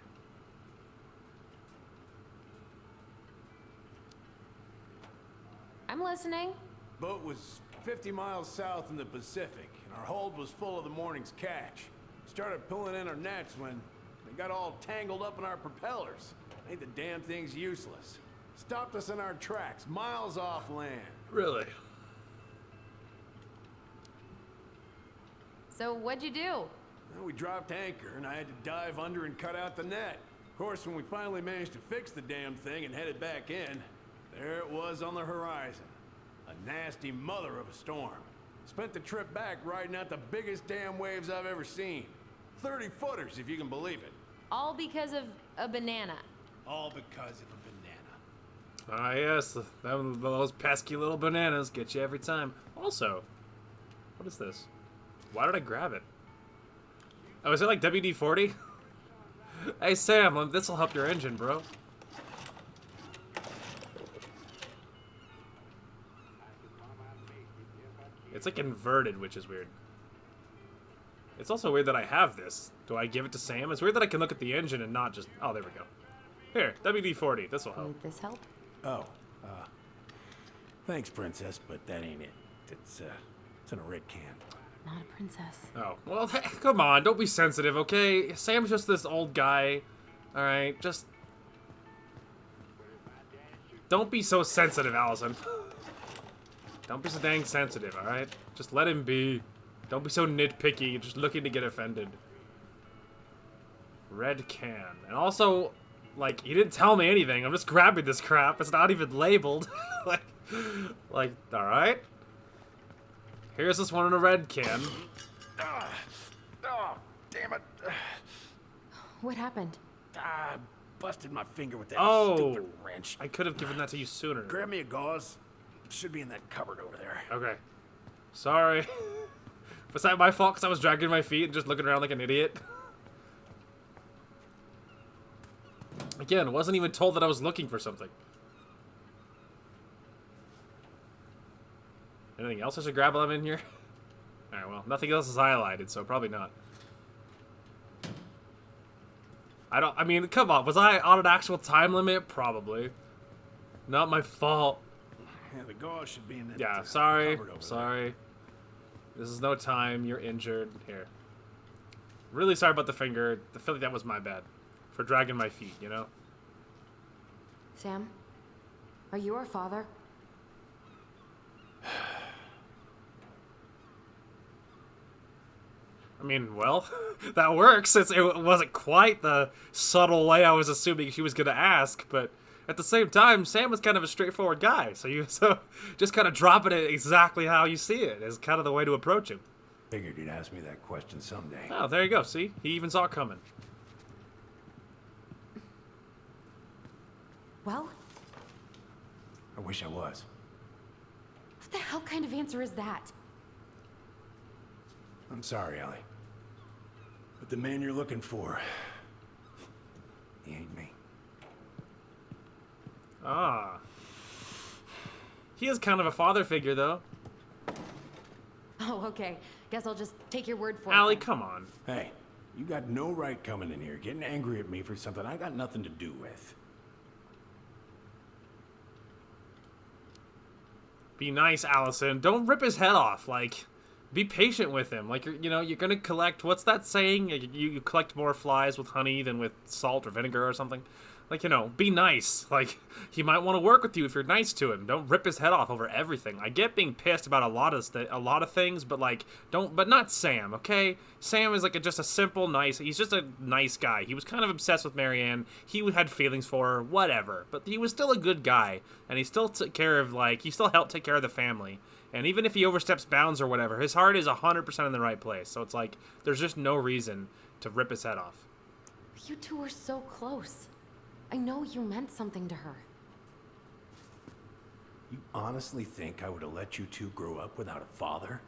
I'm listening. Boat was 50 miles south in the Pacific, and our hold was full of the morning's catch. Started pulling in our nets when they got all tangled up in our propellers. Made the damn things useless. Stopped us in our tracks, miles off land. Really? So what'd you do? Well, we dropped anchor, and I had to dive under and cut out the net. Of course, when we finally managed to fix the damn thing and headed back in, there it was on the horizon. A nasty mother of a storm. Spent the trip back riding out the biggest damn waves I've ever seen. 30-footers, if you can believe it. All because of a banana. All because of a banana. Ah, yes. Those pesky little bananas get you every time. Also, what is this? Why did I grab it? Oh, is it like WD-40? Hey, Sam, this'll help your engine, bro. It's like inverted, which is weird. It's also weird that I have this. Do I give it to Sam? It's weird that I can look at the engine and not just... Oh, there we go. Here, WD-40. This'll help. Would this help? Oh, thanks, Princess, but that ain't it. It's in a red can. Not a princess. Oh, well, hey, come on. Don't be sensitive, okay? Sam's just this old guy. All right, just... Don't be so sensitive, Allison. Don't be so dang sensitive, all right? Just let him be. Don't be so nitpicky. You're just looking to get offended. Red can. And also, like, he didn't tell me anything. I'm just grabbing this crap. It's not even labeled. like, all right. Here's this one in a red can. Oh, damn it. What happened? Busted my finger with that Oh, stupid wrench. I could have given that to you sooner. Grab me a gauze. Should be in that cupboard over there. Okay. Sorry. Was that my fault because I was dragging my feet and just looking around like an idiot? Again, wasn't even told that I was looking for something. Anything else I should grab while I'm in here? Alright, well, nothing else is highlighted, so probably not. I mean, come on, was I on an actual time limit? Probably. Not my fault. Yeah, the gauze should be in that Yeah, sorry, cupboard over sorry. This is no time, you're injured. Here. Really sorry about the finger. I feel like that was my bad. For dragging my feet, you know? Sam? Are you our father? I mean, well, that works. It wasn't quite the subtle way I was assuming she was going to ask, but at the same time, Sam was kind of a straightforward guy. So just kind of dropping it exactly how you see it is kind of the way to approach him. Figured you'd ask me that question someday. Oh, there you go. See? He even saw it coming. Well, I wish I was. what the hell kind of answer is that? I'm sorry, Ellie. But the man you're looking for, he ain't me. Ah. He is kind of a father figure, though. Oh, okay. Guess I'll just take your word for it. Allie, then. come on. Hey, you got no right coming in here, getting angry at me for something I got nothing to do with. Be nice, Allison. Don't rip his head off. Like, be patient with him. Like, you're gonna collect, what's that saying? You collect more flies with honey than with salt or vinegar or something. Like, be nice. Like, he might want to work with you if you're nice to him. Don't rip his head off over everything. I get being pissed about a lot of things, but like, but not Sam, okay? Sam is like just a simple, he's just a nice guy. He was kind of obsessed with Marianne. He had feelings for her, whatever. But he was still a good guy, and he still took care of, he still helped take care of the family. And even if he oversteps bounds or whatever, his heart is 100% in the right place. So it's like, there's just no reason to rip his head off. You two were so close. I know you meant something to her. You honestly think I would have let you two grow up without a father?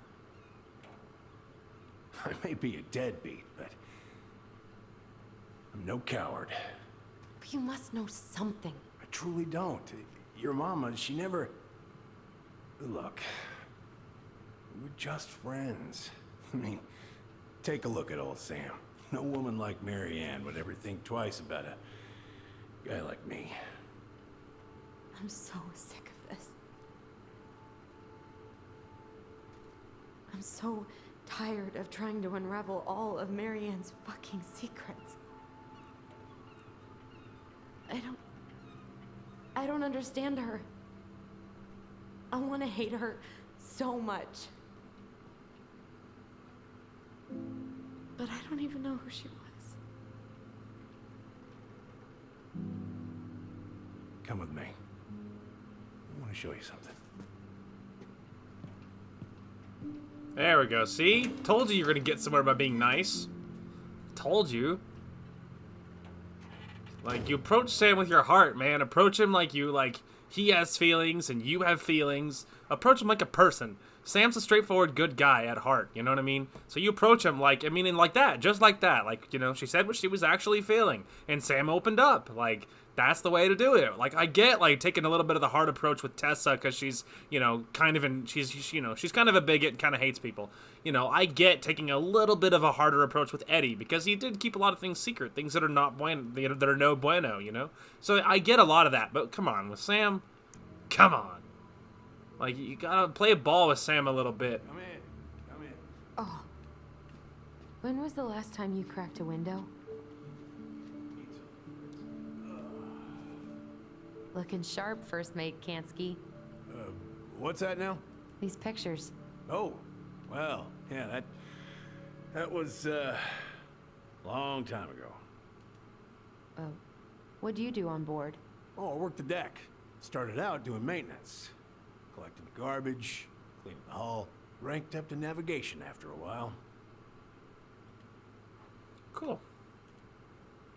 I may be a deadbeat, but I'm no coward. But you must know something. I truly don't. Your mama, she never... Look, we were just friends. I mean, take a look at old Sam. No woman like Marianne would ever think twice about a guy like me. I'm so sick of this. I'm so tired of trying to unravel all of Marianne's fucking secrets. I don't understand her. I want to hate her so much. But I don't even know who she was. Come with me. I want to show you something. There we go. See? Told you you're gonna get somewhere by being nice. Told you. Like, you approach Sam with your heart, man. Approach him like he has feelings and you have feelings. Approach him like a person. Sam's a straightforward good guy at heart, you know what I mean? So you approach him like that, just like that. Like, she said what she was actually feeling, and Sam opened up. Like, that's the way to do it. Like, I get, taking a little bit of the hard approach with Tessa, because she's, she's kind of a bigot and kind of hates people. I get taking a little bit of a harder approach with Eddie, because he did keep a lot of things secret, things that are not bueno, that are no bueno, So I get a lot of that, but come on, with Sam, come on. Like, you gotta play ball with Sam a little bit. Come in. Oh. When was the last time you cracked a window? Looking sharp, first mate Kansky. What's that now? These pictures. Oh, well, yeah, that was, long time ago. What do you do on board? Oh, I worked the deck. Started out doing maintenance. Collecting the garbage, cleaning the hull. Ranked up to navigation after a while. Cool.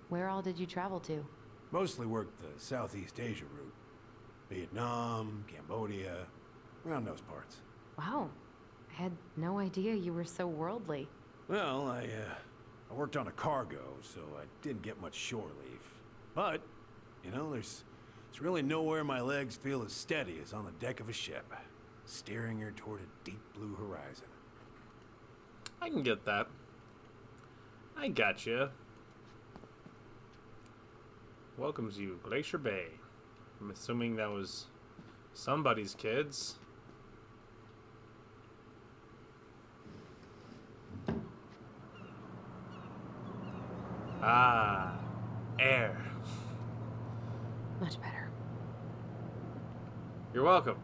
Where all did you travel to? Mostly worked the Southeast Asia route. Vietnam, Cambodia, around those parts. Wow. I had no idea you were so worldly. Well, I worked on a cargo, so I didn't get much shore leave. But, there's really nowhere my legs feel as steady as on the deck of a ship, steering her toward a deep blue horizon. I can get that. I gotcha. Welcomes you, Glacier Bay. I'm assuming that was somebody's kids. Ah, air. Much better. You're welcome.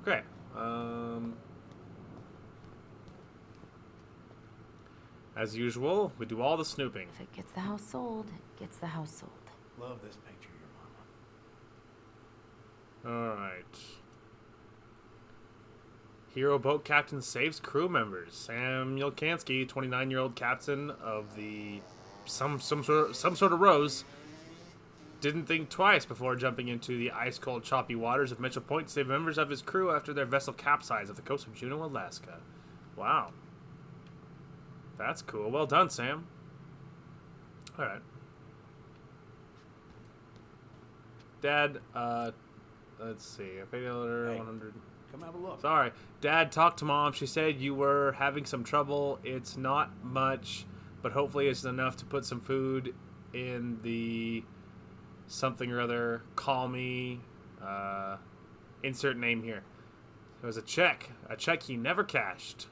Okay. As usual, we do all the snooping. If it gets the house sold, it gets the house sold. Love this picture of your mama. Alright. Hero boat captain saves crew members. Samuel Kansky, 29-year-old captain of the some sort of Rose, didn't think twice before jumping into the ice-cold, choppy waters of Mitchell Point to save members of his crew after their vessel capsized off the coast of Juneau, Alaska. Wow. That's cool. Well done, Sam. Alright. Dad, let's see. I paid her 100. Come have a look. Sorry. Dad talked to Mom. She said you were having some trouble. It's not much, but hopefully it's enough to put some food in the something or other. Call me. Insert name here. It was a check. A check he never cashed.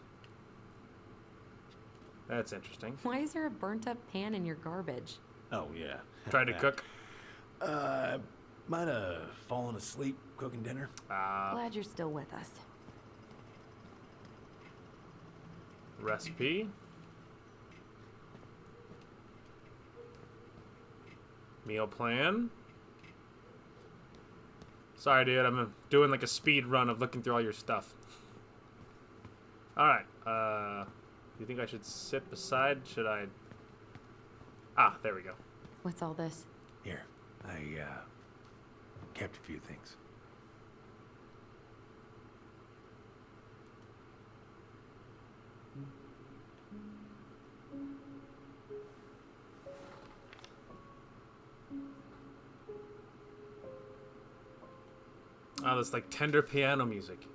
That's interesting. Why is there a burnt up pan in your garbage? Oh, yeah. Tried to cook. Might have fallen asleep cooking dinner. Glad you're still with us. Recipe. Meal plan. Sorry, dude. I'm doing like a speed run of looking through all your stuff. Alright. Do you think I should sit beside? Should I? Ah, there we go. What's all this? Here, I kept a few things. Oh, that's like tender piano music.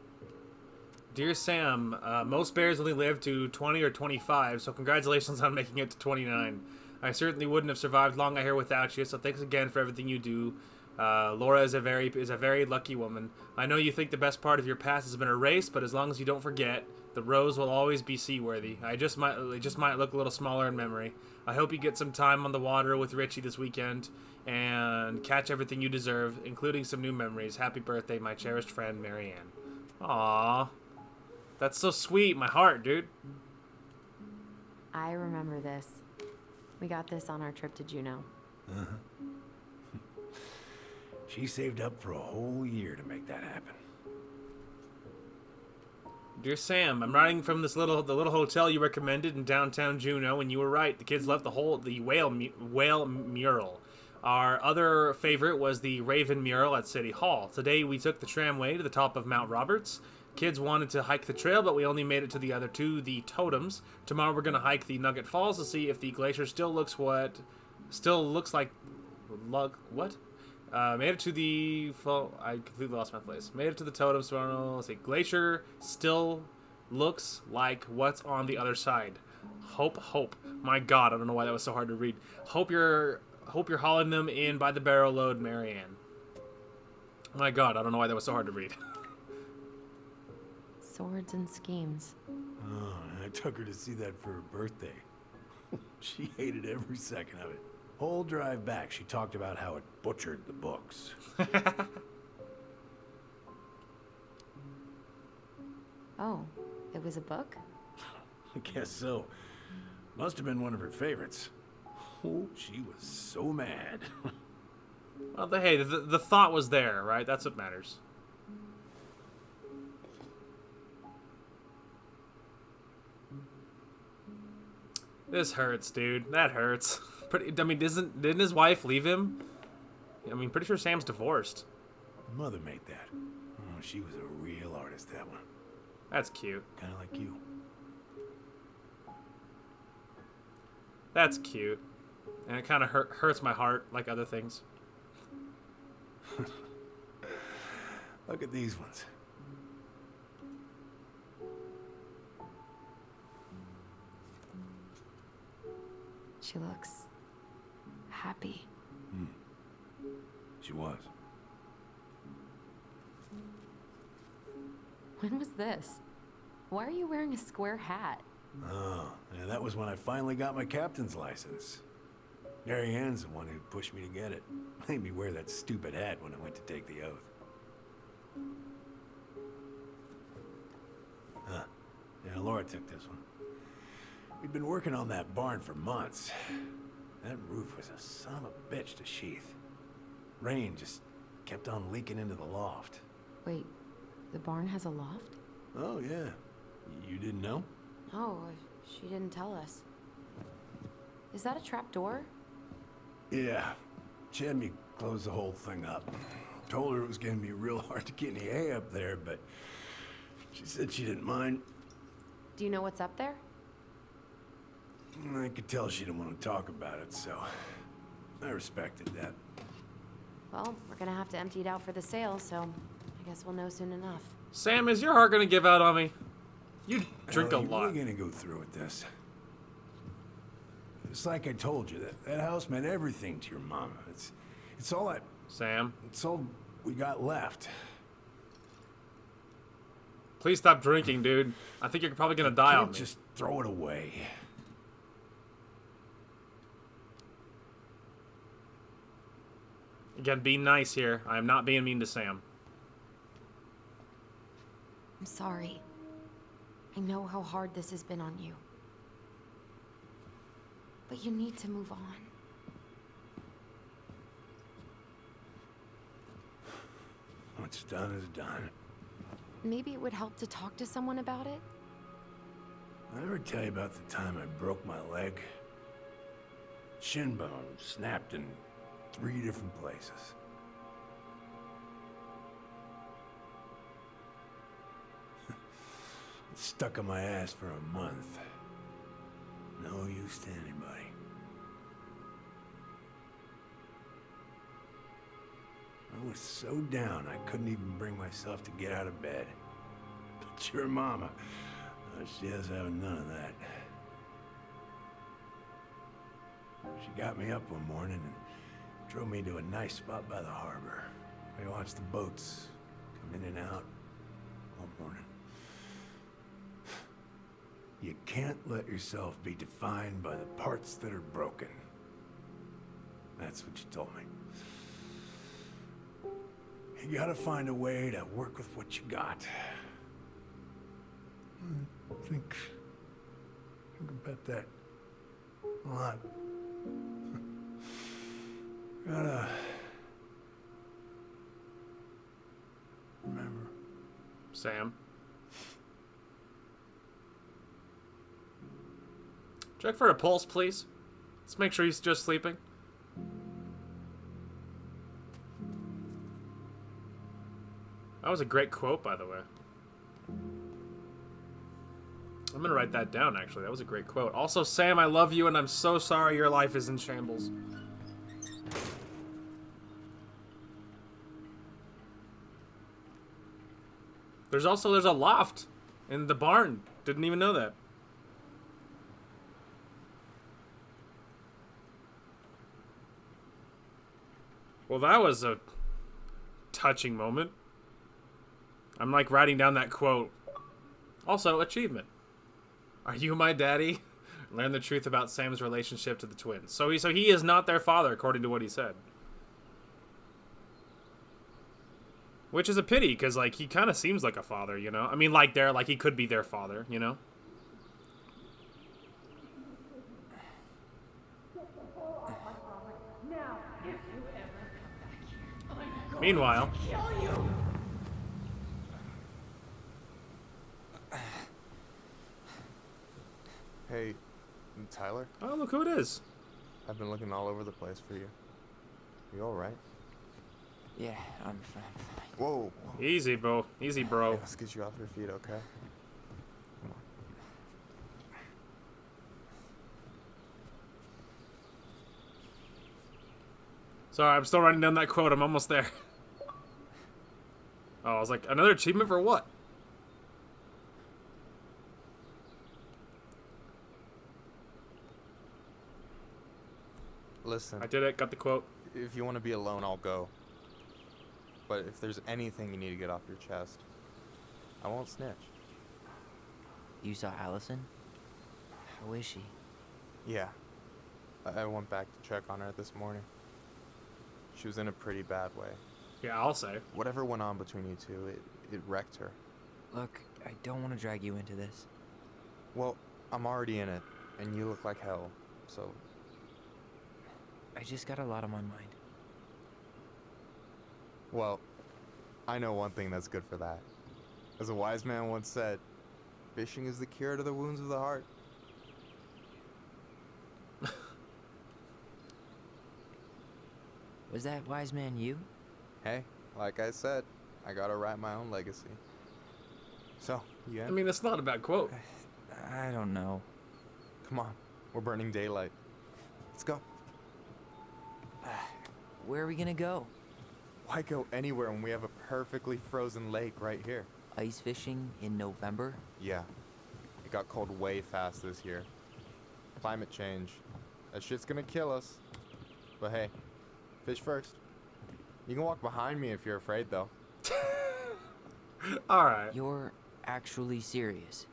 Dear Sam, most bears only live to 20 or 25, so congratulations on making it to 29. I certainly wouldn't have survived long hair without you, so thanks again for everything you do. Laura is a very lucky woman. I know you think the best part of your past has been erased, but as long as you don't forget, the Rose will always be seaworthy. It just might look a little smaller in memory. I hope you get some time on the water with Richie this weekend and catch everything you deserve, including some new memories. Happy birthday, my cherished friend, Marianne. Aww. That's so sweet. My heart, dude. I remember this. We got this on our trip to Juneau. She saved up for a whole year to make that happen. Dear Sam, I'm writing from the little hotel you recommended in downtown Juneau, and you were right. The kids loved the whale mural. Our other favorite was the Raven mural at City Hall. Today we took the tramway to the top of Mount Roberts. Kids wanted to hike the trail, but we only made it to the other two, the totems. Tomorrow we're gonna hike the Nugget Falls to see if the glacier still looks like what? Made it to the I completely lost my place. Made it to the totems tomorrow. Let's see. Glacier still looks like what's on the other side. Hope. My God, I don't know why that was so hard to read. Hope you're hauling them in by the barrel load, Marianne. My God, I don't know why that was so hard to read. Swords and schemes. Oh, I took her to see that for her birthday. She hated every second of it. Whole drive back, she talked about how it butchered the books. Oh, it was a book? I guess so. Must have been one of her favorites. Oh, she was so mad. Well, hey, the thought was there, right? That's what matters. This hurts, dude. That hurts. I mean, didn't his wife leave him? I mean, pretty sure Sam's divorced. Mother made that. Oh, she was a real artist, that one. That's cute. Kind of like you. That's cute. And it kind of hurts my heart, like other things. Look at these ones. She looks happy. She was. When was this? Why are you wearing a square hat? Oh, yeah, that was when I finally got my captain's license. Marianne's the one who pushed me to get it. Made me wear that stupid hat when I went to take the oath. Huh. Yeah, Laura took this one. We'd been working on that barn for months. That roof was a son of a bitch to sheath. Rain just kept on leaking into the loft. Wait, the barn has a loft? Oh, yeah. You didn't know? Oh, she didn't tell us. Is that a trap door? Yeah. She had me close the whole thing up. Told her it was gonna be real hard to get any hay up there, but she said she didn't mind. Do you know what's up there? I could tell she didn't want to talk about it, so I respected that. Well, we're gonna have to empty it out for the sale, so I guess we'll know soon enough. Sam, is your heart gonna give out on me? You drink a Ellie, lot. We're gonna go through with this. It's like I told you, that house meant everything to your mama. It's all that... Sam. It's all we got left. Please stop drinking, dude. I think you're probably gonna die on me. Just throw it away. Again, be nice here. I am not being mean to Sam. I'm sorry. I know how hard this has been on you. But you need to move on. What's done is done. Maybe it would help to talk to someone about it? I ever tell you about the time I broke my leg? Shin bone snapped in 3 different places. It stuck in my ass for a month. No use to anybody. I was so down I couldn't even bring myself to get out of bed. But your mama, she has having none of that. She got me up one morning and drove me to a nice spot by the harbor. We watched the boats come in and out all morning. You can't let yourself be defined by the parts that are broken. That's what you told me. You gotta find a way to work with what you got. Think about that a lot. Gotta remember. Sam. Check for a pulse, please. Let's make sure he's just sleeping. That was a great quote, by the way. I'm gonna write that down, actually. That was a great quote. Also, Sam, I love you, and I'm so sorry your life is in shambles. There's a loft in the barn. Didn't even know that. Well, that was a touching moment. I'm like writing down that quote. Also, achievement. Are you my daddy? Learn the truth about Sam's relationship to the twins. So he is not their father, according to what he said. Which is a pity, because like he kind of seems like a father, you know. I mean, like he could be their father, you know. Meanwhile. Hey, Tyler? Oh, look who it is. I've been looking all over the place for you. You alright? Yeah, I'm fine. Whoa. Easy, bro. Easy, bro. Hey, let's get you off your feet, okay? Come on. Sorry, I'm still writing down that quote. I'm almost there. Oh, I was like, another achievement for what? Listen. I did it. Got the quote. If you want to be alone, I'll go. But if there's anything you need to get off your chest, I won't snitch. You saw Allison? How is she? Yeah. I went back to check on her this morning. She was in a pretty bad way. Yeah, I'll say. Whatever went on between you two, it wrecked her. Look, I don't want to drag you into this. Well, I'm already in it, And you look like hell, so... I just got a lot on my mind. Well, I know one thing that's good for that. As a wise man once said, fishing is the cure to the wounds of the heart. Was that wise man you? Hey, like I said, I gotta write my own legacy. So, you in? I mean, it's not a bad quote. I don't know. Come on, we're burning daylight. Let's go. Where are we gonna go? Why go anywhere when we have a perfectly frozen lake right here? Ice fishing in November? Yeah. It got cold way fast this year. Climate change. That shit's gonna kill us. But hey, fish first. You can walk behind me if you're afraid, though. Alright. You're actually serious?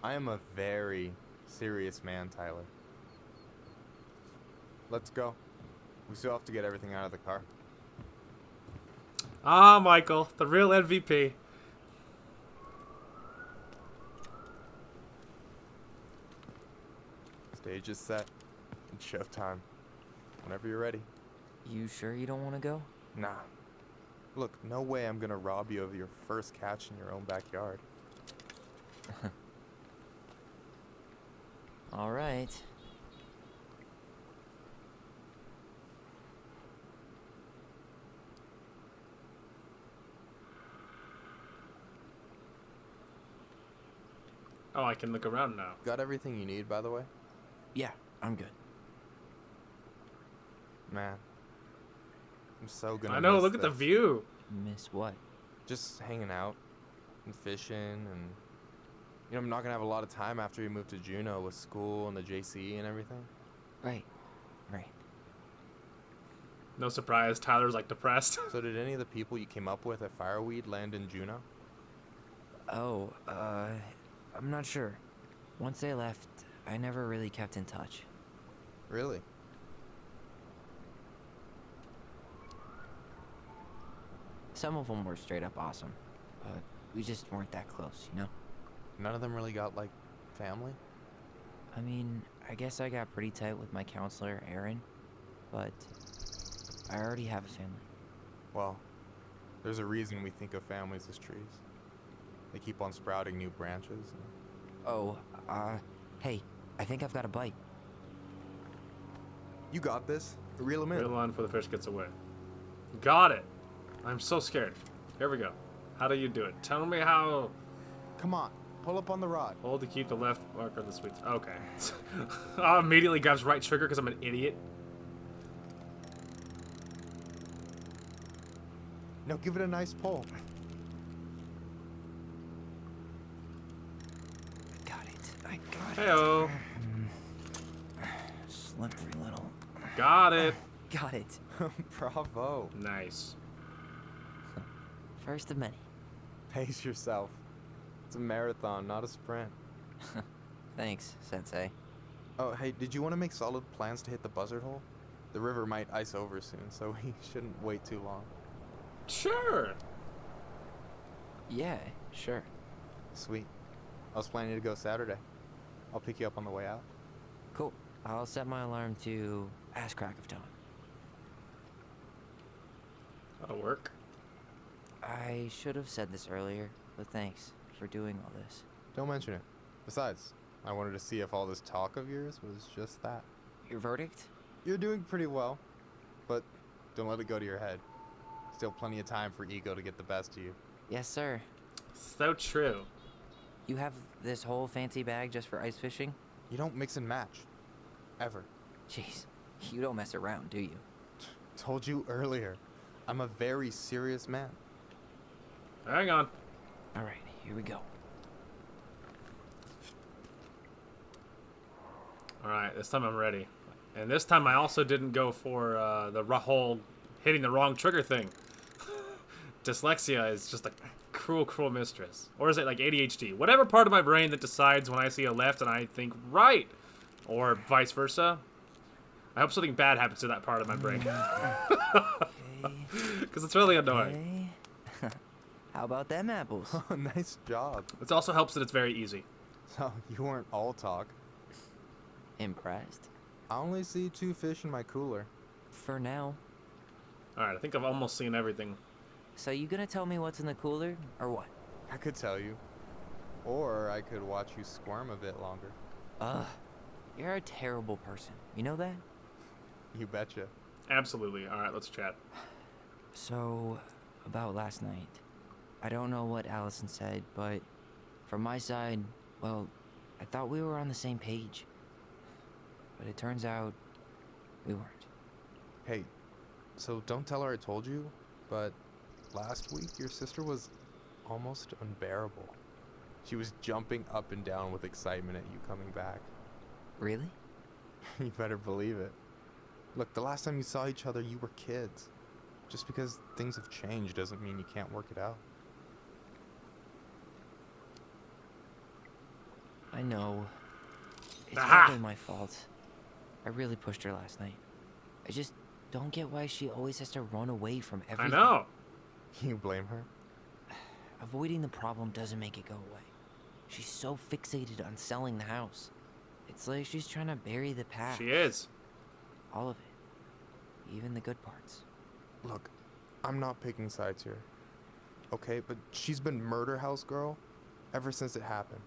I am a very serious man, Tyler. Let's go. We still have to get everything out of the car. Ah, Michael, the real MVP. Stage is set. It's showtime. Whenever you're ready. You sure you don't want to go? Nah. Look, no way I'm gonna rob you of your first catch in your own backyard. All right. Oh, I can look around now. Got everything you need, by the way? Yeah, I'm good. Man. I'm so gonna I know, miss look at the this. view. Miss what? Just hanging out and fishing and... You know, I'm not gonna have a lot of time after we move to Juneau with school and the JC and everything. Right. Right. No surprise, Tyler's like depressed. So did any of the people you came up with at Fireweed land in Juneau? Oh, I'm not sure. Once they left, I never really kept in touch. Really? Some of them were straight up awesome, but we just weren't that close, you know? None of them really got, like, family? I mean, I guess I got pretty tight with my counselor, Aaron, but I already have a family. Well, there's a reason we think of families as trees. They keep on sprouting new branches. And... Oh, hey, I think I've got a bite. You got this. Reel him in. Reel on before the fish gets away. Got it. I'm so scared. Here we go. How do you do it? Tell me how. Come on, pull up on the rod. Hold to keep the left marker of the sweet. Okay. I immediately grabs right trigger because I'm an idiot. No, give it a nice pull. Got it. I got Heyo. Slippery little. Got it. Got it. Bravo. Nice. First of many. Pace yourself. It's a marathon, not a sprint. Thanks, Sensei. Oh, hey, did you want to make solid plans to hit the buzzard hole? The river might ice over soon, so we shouldn't wait too long. Sure. Yeah, sure. Sweet. I was planning to go Saturday. I'll pick you up on the way out. Cool. I'll set my alarm to ass crack of dawn. That'll work. I should have said this earlier, but thanks for doing all this. Don't mention it. Besides, I wanted to see if all this talk of yours was just that. Your verdict? You're doing pretty well, but don't let it go to your head. Still plenty of time for ego to get the best of you. Yes, sir. So true. You have this whole fancy bag just for ice fishing? You don't mix and match. Ever. Jeez, you don't mess around, do you? Told you earlier. I'm a very serious man. Hang on. All right, here we go. All right, this time I'm ready. And this time I also didn't go for the whole hitting the wrong trigger thing. Dyslexia is just a cruel, cruel mistress. Or is it like ADHD? Whatever part of my brain that decides when I see a left and I think right. Or vice versa. I hope something bad happens to that part of my brain. Because it's really annoying. Okay. How about them apples? Nice job. It also helps that it's very easy. So, you weren't all talk. Impressed? I only see 2 fish in my cooler. For now. Alright, I think I've almost seen everything. So you gonna tell me what's in the cooler, or what? I could tell you. Or I could watch you squirm a bit longer. Ugh. You're a terrible person. You know that? You betcha. Absolutely. Alright, let's chat. So, about last night. I don't know what Allison said, but from my side, well, I thought we were on the same page. But it turns out we weren't. Hey, so don't tell her I told you, but last week your sister was almost unbearable. She was jumping up and down with excitement at you coming back. Really? You better believe it. Look, the last time you saw each other, you were kids. Just because things have changed doesn't mean you can't work it out. I know. It's Aha! probably my fault. I really pushed her last night. I just don't get why she always has to run away from everything. I know. You blame her? Avoiding the problem doesn't make it go away. She's so fixated on selling the house. It's like she's trying to bury the past. She is. All of it. Even the good parts. Look, I'm not picking sides here. Okay, but she's been murder house girl ever since it happened.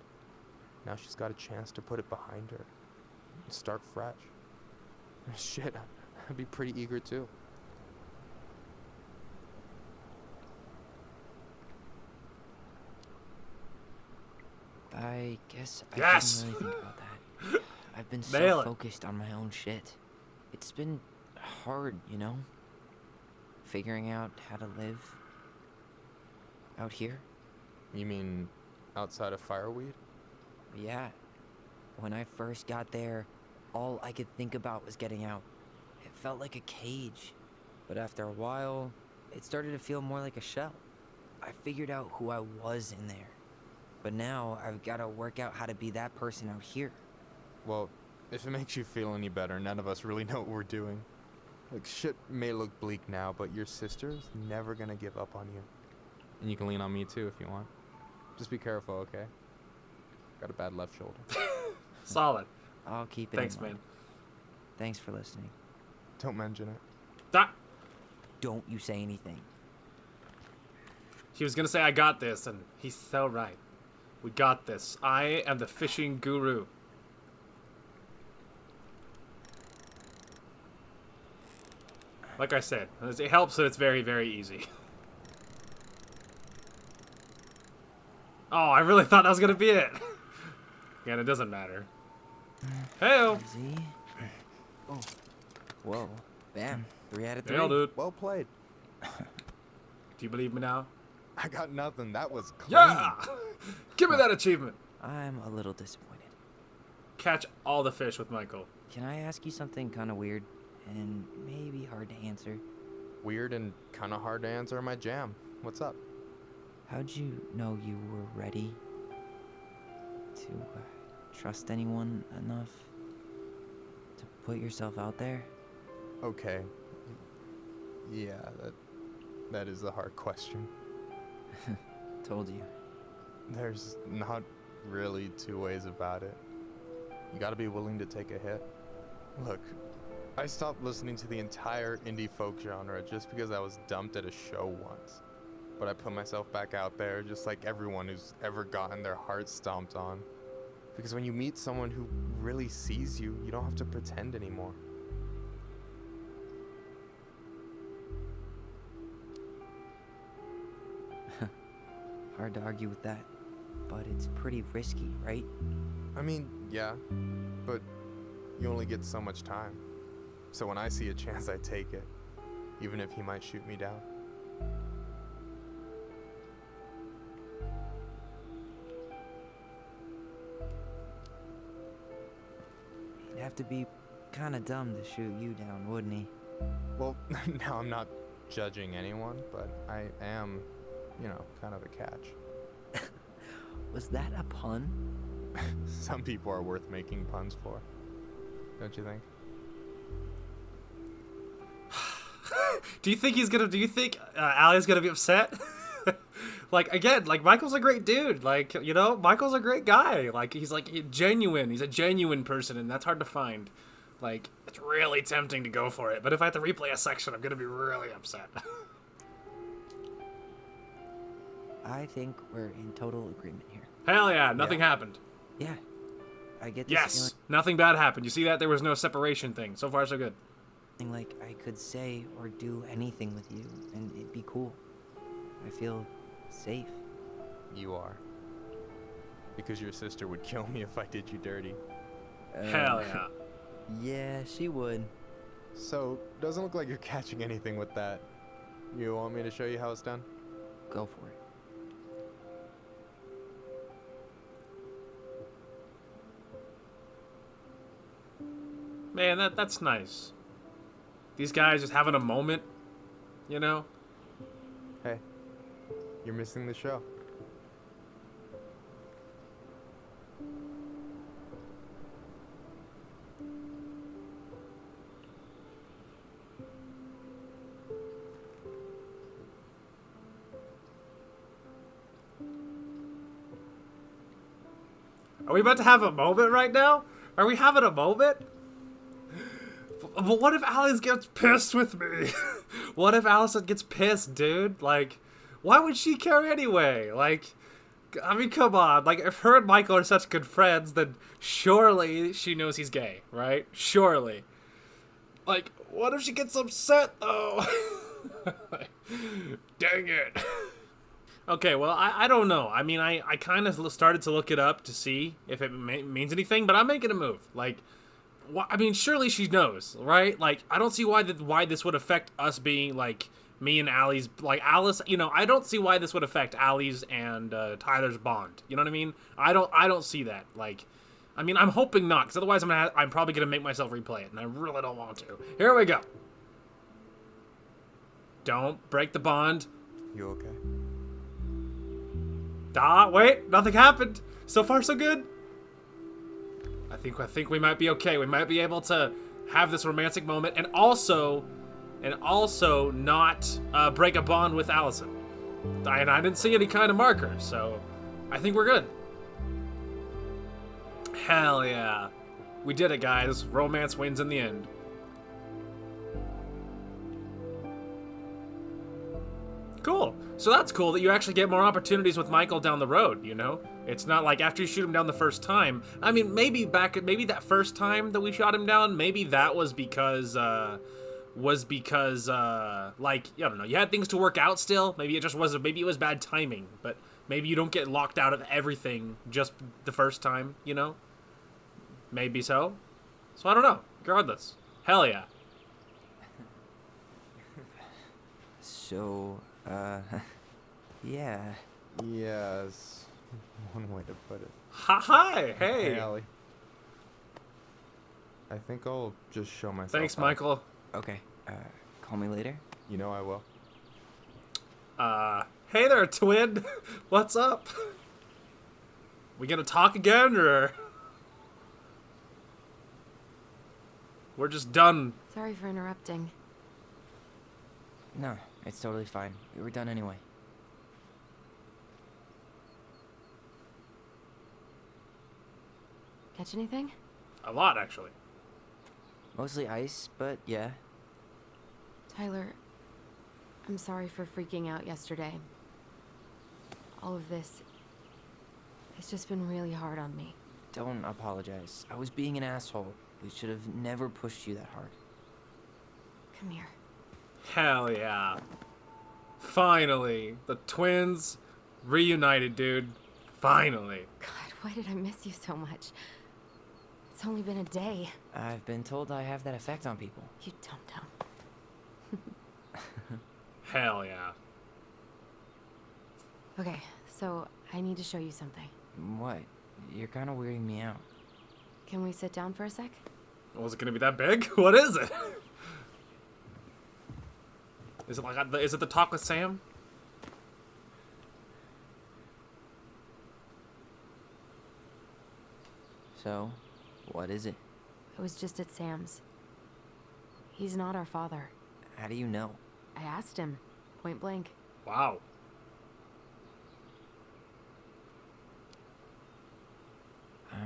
Now she's got a chance to put it behind her and start fresh. Shit, I'd be pretty eager too. I guess I Yes! didn't really think about that. I've been Nail so it. focused on my own shit. It's been hard, you know? Figuring out how to live out here. You mean outside of Fireweed? Yeah. When I first got there, all I could think about was getting out. It felt like a cage. But after a while, it started to feel more like a shell. I figured out who I was in there. But now I've got to work out how to be that person out here. Well, if it makes you feel any better, none of us really know what we're doing. Like, shit may look bleak now, but your sister's never gonna give up on you. And you can lean on me too if you want. Just be careful, okay? Got a bad left shoulder. Solid. I'll keep it Thanks, in mind. man. Thanks for listening. Don't mention it. Ah! Don't you say anything. He was gonna say, I got this, and he's so right. We got this. I am the fishing guru. Like I said, it helps that it's very, very easy. Oh, I really thought that was gonna be it. Yeah, it doesn't matter. Hey-o! Easy. Oh. Whoa. Bam. 3 out of 3. Nailed it. Well played. Do you believe me now? I got nothing. That was clean. Yeah! Give me that achievement. I'm a little disappointed. Catch all the fish with Michael. Can I ask you something kind of weird and maybe hard to answer? Weird and kind of hard to answer my jam. What's up? How'd you know you were ready to trust anyone enough to put yourself out there? Okay. Yeah, that is a hard question. Told you. There's not really 2 ways about it. You gotta be willing to take a hit. Look, I stopped listening to the entire indie folk genre just because I was dumped at a show once. But I put myself back out there just like everyone who's ever gotten their heart stomped on. Because when you meet someone who really sees you, you don't have to pretend anymore. Hard to argue with that, but it's pretty risky, right? I mean, yeah, but you only get so much time. So when I see a chance, I take it, even if he might shoot me down. He'd have to be kind of dumb to shoot you down, wouldn't he? Well, now I'm not judging anyone, but I am, you know, kind of a catch. Was that a pun? Some people are worth making puns for. Don't you think? Do you think Allie's gonna be upset? Like, again, like, Michael's a great dude. Like, you know, Michael's a great guy. Like, he's, like, genuine. He's a genuine person, and that's hard to find. Like, it's really tempting to go for it. But if I have to replay a section, I'm going to be really upset. I think we're in total agreement here. Hell yeah, nothing happened. Yeah. I get this Yes, nothing bad happened. You see that? There was no separation thing. So far, so good. feeling like I could say or do anything with you, and it'd be cool. I feel safe. You are. Because your sister would kill me if I did you dirty. Hell yeah. Yeah, she would. So, doesn't look like you're catching anything with that. You want me to show you how it's done? Go for it. Man, that's nice. These guys just having a moment, you know? Hey, you're missing the show. Are we about to have a moment right now? Are we having a moment? But what if Alice gets pissed with me? What if Allison gets pissed, dude? Like, why would she care anyway? Like, I mean, come on. Like, if her and Michael are such good friends, then surely she knows he's gay, right? Surely. Like, what if she gets upset, though? Dang it. Okay, well, I don't know. I mean, I kind of started to look it up to see if it means anything, but I'm making a move. Like, I mean, surely she knows, right? Like, I don't see why this would affect us being, like, me and Allie's, like, Alice, you know, I don't see why this would affect Allie's and Tyler's bond. You know what I mean? I don't see that. Like, I mean, I'm hoping not, because otherwise I'm probably going to make myself replay it, and I really don't want to. Here we go. Don't break the bond. You okay? Wait, nothing happened. So far, so good. I think we might be okay. We might be able to have this romantic moment and also not break a bond with Allison. And I didn't see any kind of marker, so I think we're good. Hell yeah. We did it, guys. Romance wins in the end. Cool. So that's cool that you actually get more opportunities with Michael down the road, you know? It's not like after you shoot him down the first time. I mean, maybe that first time that we shot him down, maybe that was because, like, I don't know, you had things to work out still. Maybe it was bad timing, but maybe you don't get locked out of everything just the first time, you know? Maybe so. So I don't know. Regardless. Hell yeah. So, yeah. Yes. One way to put it. Hi, hey. Hey, Allie. I think I'll just show myself. Thanks, out. Michael. Okay, call me later. You know I will. Hey there, twin. What's up? We gonna talk again, or we're just done? Sorry for interrupting. No, it's totally fine. We were done anyway. Catch anything? A lot, actually. Mostly ice, but yeah. Tyler, I'm sorry for freaking out yesterday. All of this, it's just been really hard on me. Don't apologize. I was being an asshole. We should have never pushed you that hard. Come here. Hell yeah. Finally. The twins reunited, dude. Finally. God, why did I miss you so much? It's only been a day. I've been told I have that effect on people. You dum-dum. Hell yeah. Okay, so I need to show you something. What? You're kind of weirding me out. Can we sit down for a sec? Was it gonna be that big? What is it? Is it the talk with Sam? So, what is it? It was just at Sam's. He's not our father. How do you know? I asked him, point blank. Wow.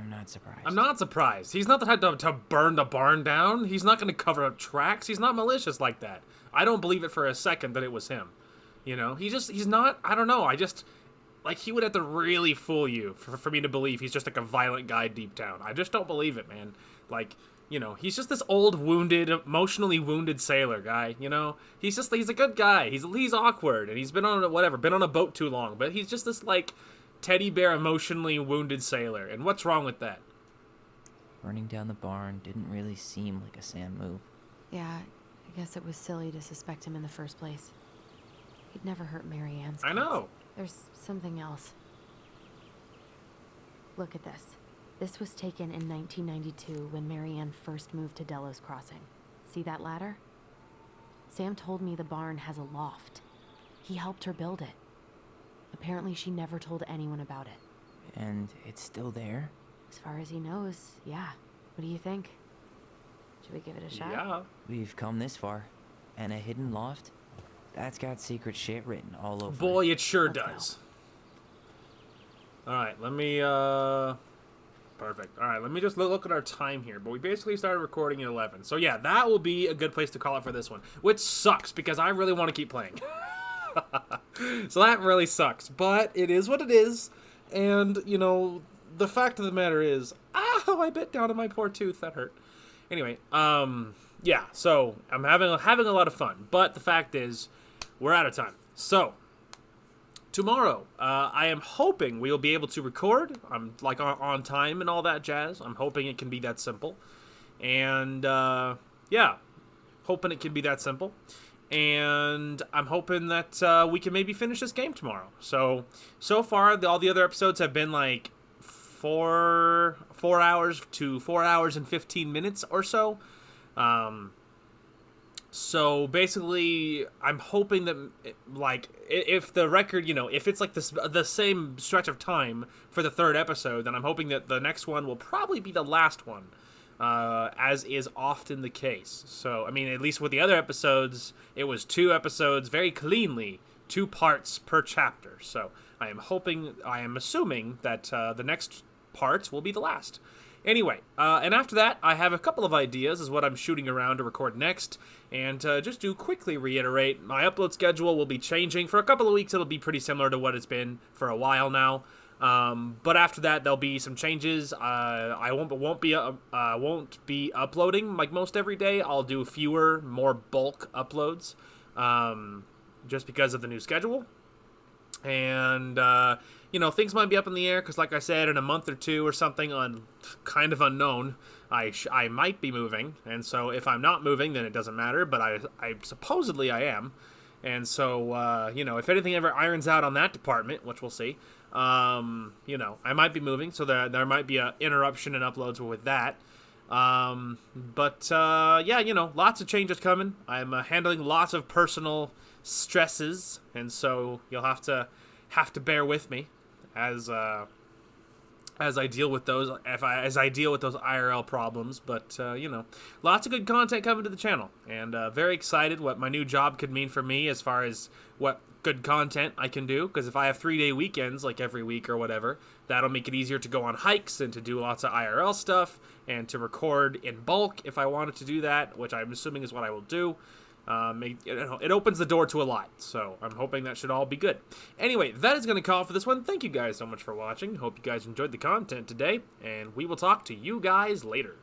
I'm not surprised. I'm not surprised. He's not the type to burn the barn down. He's not going to cover up tracks. He's not malicious like that. I don't believe it for a second that it was him. You know, he's not, I don't know. Like, he would have to really fool you for me to believe he's just like a violent guy deep down. I just don't believe it, man. Like, you know, he's just this old, wounded, emotionally wounded sailor guy, you know? He's a good guy. He's awkward, and he's been on a boat too long, but he's just this, like, teddy bear emotionally wounded sailor. And what's wrong with that? Burning down the barn didn't really seem like a Sam move. Yeah, I guess it was silly to suspect him in the first place. He'd never hurt Mary Ann's I kids. know. There's something else. Look at this. This was taken in 1992 when Mary Ann first moved to Delos Crossing. See that ladder? Sam told me the barn has a loft. He helped her build it. Apparently she never told anyone about it. And it's still there? As far as he knows, yeah. What do you think? Should we give it a shot? Yeah. We've come this far. And a hidden loft? That's got secret shit written all over Boy, it. it sure does. Alright, let me, perfect. Alright, let me just look at our time here. But we basically started recording at 11. So yeah, that will be a good place to call it for this one. Which sucks, because I really want to keep playing. So that really sucks. But it is what it is. And, you know, the fact of the matter is, I bit down on my poor tooth. That hurt. Anyway, yeah, so I'm having a lot of fun. But the fact is, we're out of time. So, tomorrow, I am hoping we'll be able to record. I'm like on time and all that jazz. I'm hoping it can be that simple. And, yeah, hoping it can be that simple. And I'm hoping that we can maybe finish this game tomorrow. So far, all the other episodes have been like 4 hours to 4 hours and 15 minutes or so. So basically, I'm hoping that, like, if the record, you know, if it's like the same stretch of time for the third episode, then I'm hoping that the next one will probably be the last one, as is often the case. So, I mean, at least with the other episodes, it was 2 episodes very cleanly, 2 parts per chapter. So I am assuming that the next part will be the last. Anyway, and after that, I have a couple of ideas as what I'm shooting around to record next. And just to quickly reiterate, my upload schedule will be changing. For a couple of weeks, it'll be pretty similar to what it's been for a while now. But after that, there'll be some changes. I won't be uploading like most every day. I'll do fewer, more bulk uploads, just because of the new schedule. And you know, things might be up in the air because, like I said, in a month or 2 or something, on kind of unknown, I might be moving. And so if I'm not moving, then it doesn't matter. But I supposedly I am. And so you know, if anything ever irons out on that department, which we'll see, you know, I might be moving, so there might be an interruption in uploads with that. But yeah, you know, lots of changes coming. I'm handling lots of personal stresses, and so you'll have to bear with me as I deal with those as I deal with those IRL problems. But you know, lots of good content coming to the channel, and very excited what my new job could mean for me as far as what good content I can do. Because if I have 3-day weekends like every week or whatever, that'll make it easier to go on hikes and to do lots of IRL stuff and to record in bulk if I wanted to do that, which I'm assuming is what I will do. It opens the door to a lot, so I'm hoping that should all be good. Anyway, that is going to call for this one. Thank you guys so much for watching. Hope you guys enjoyed the content today, and we will talk to you guys later.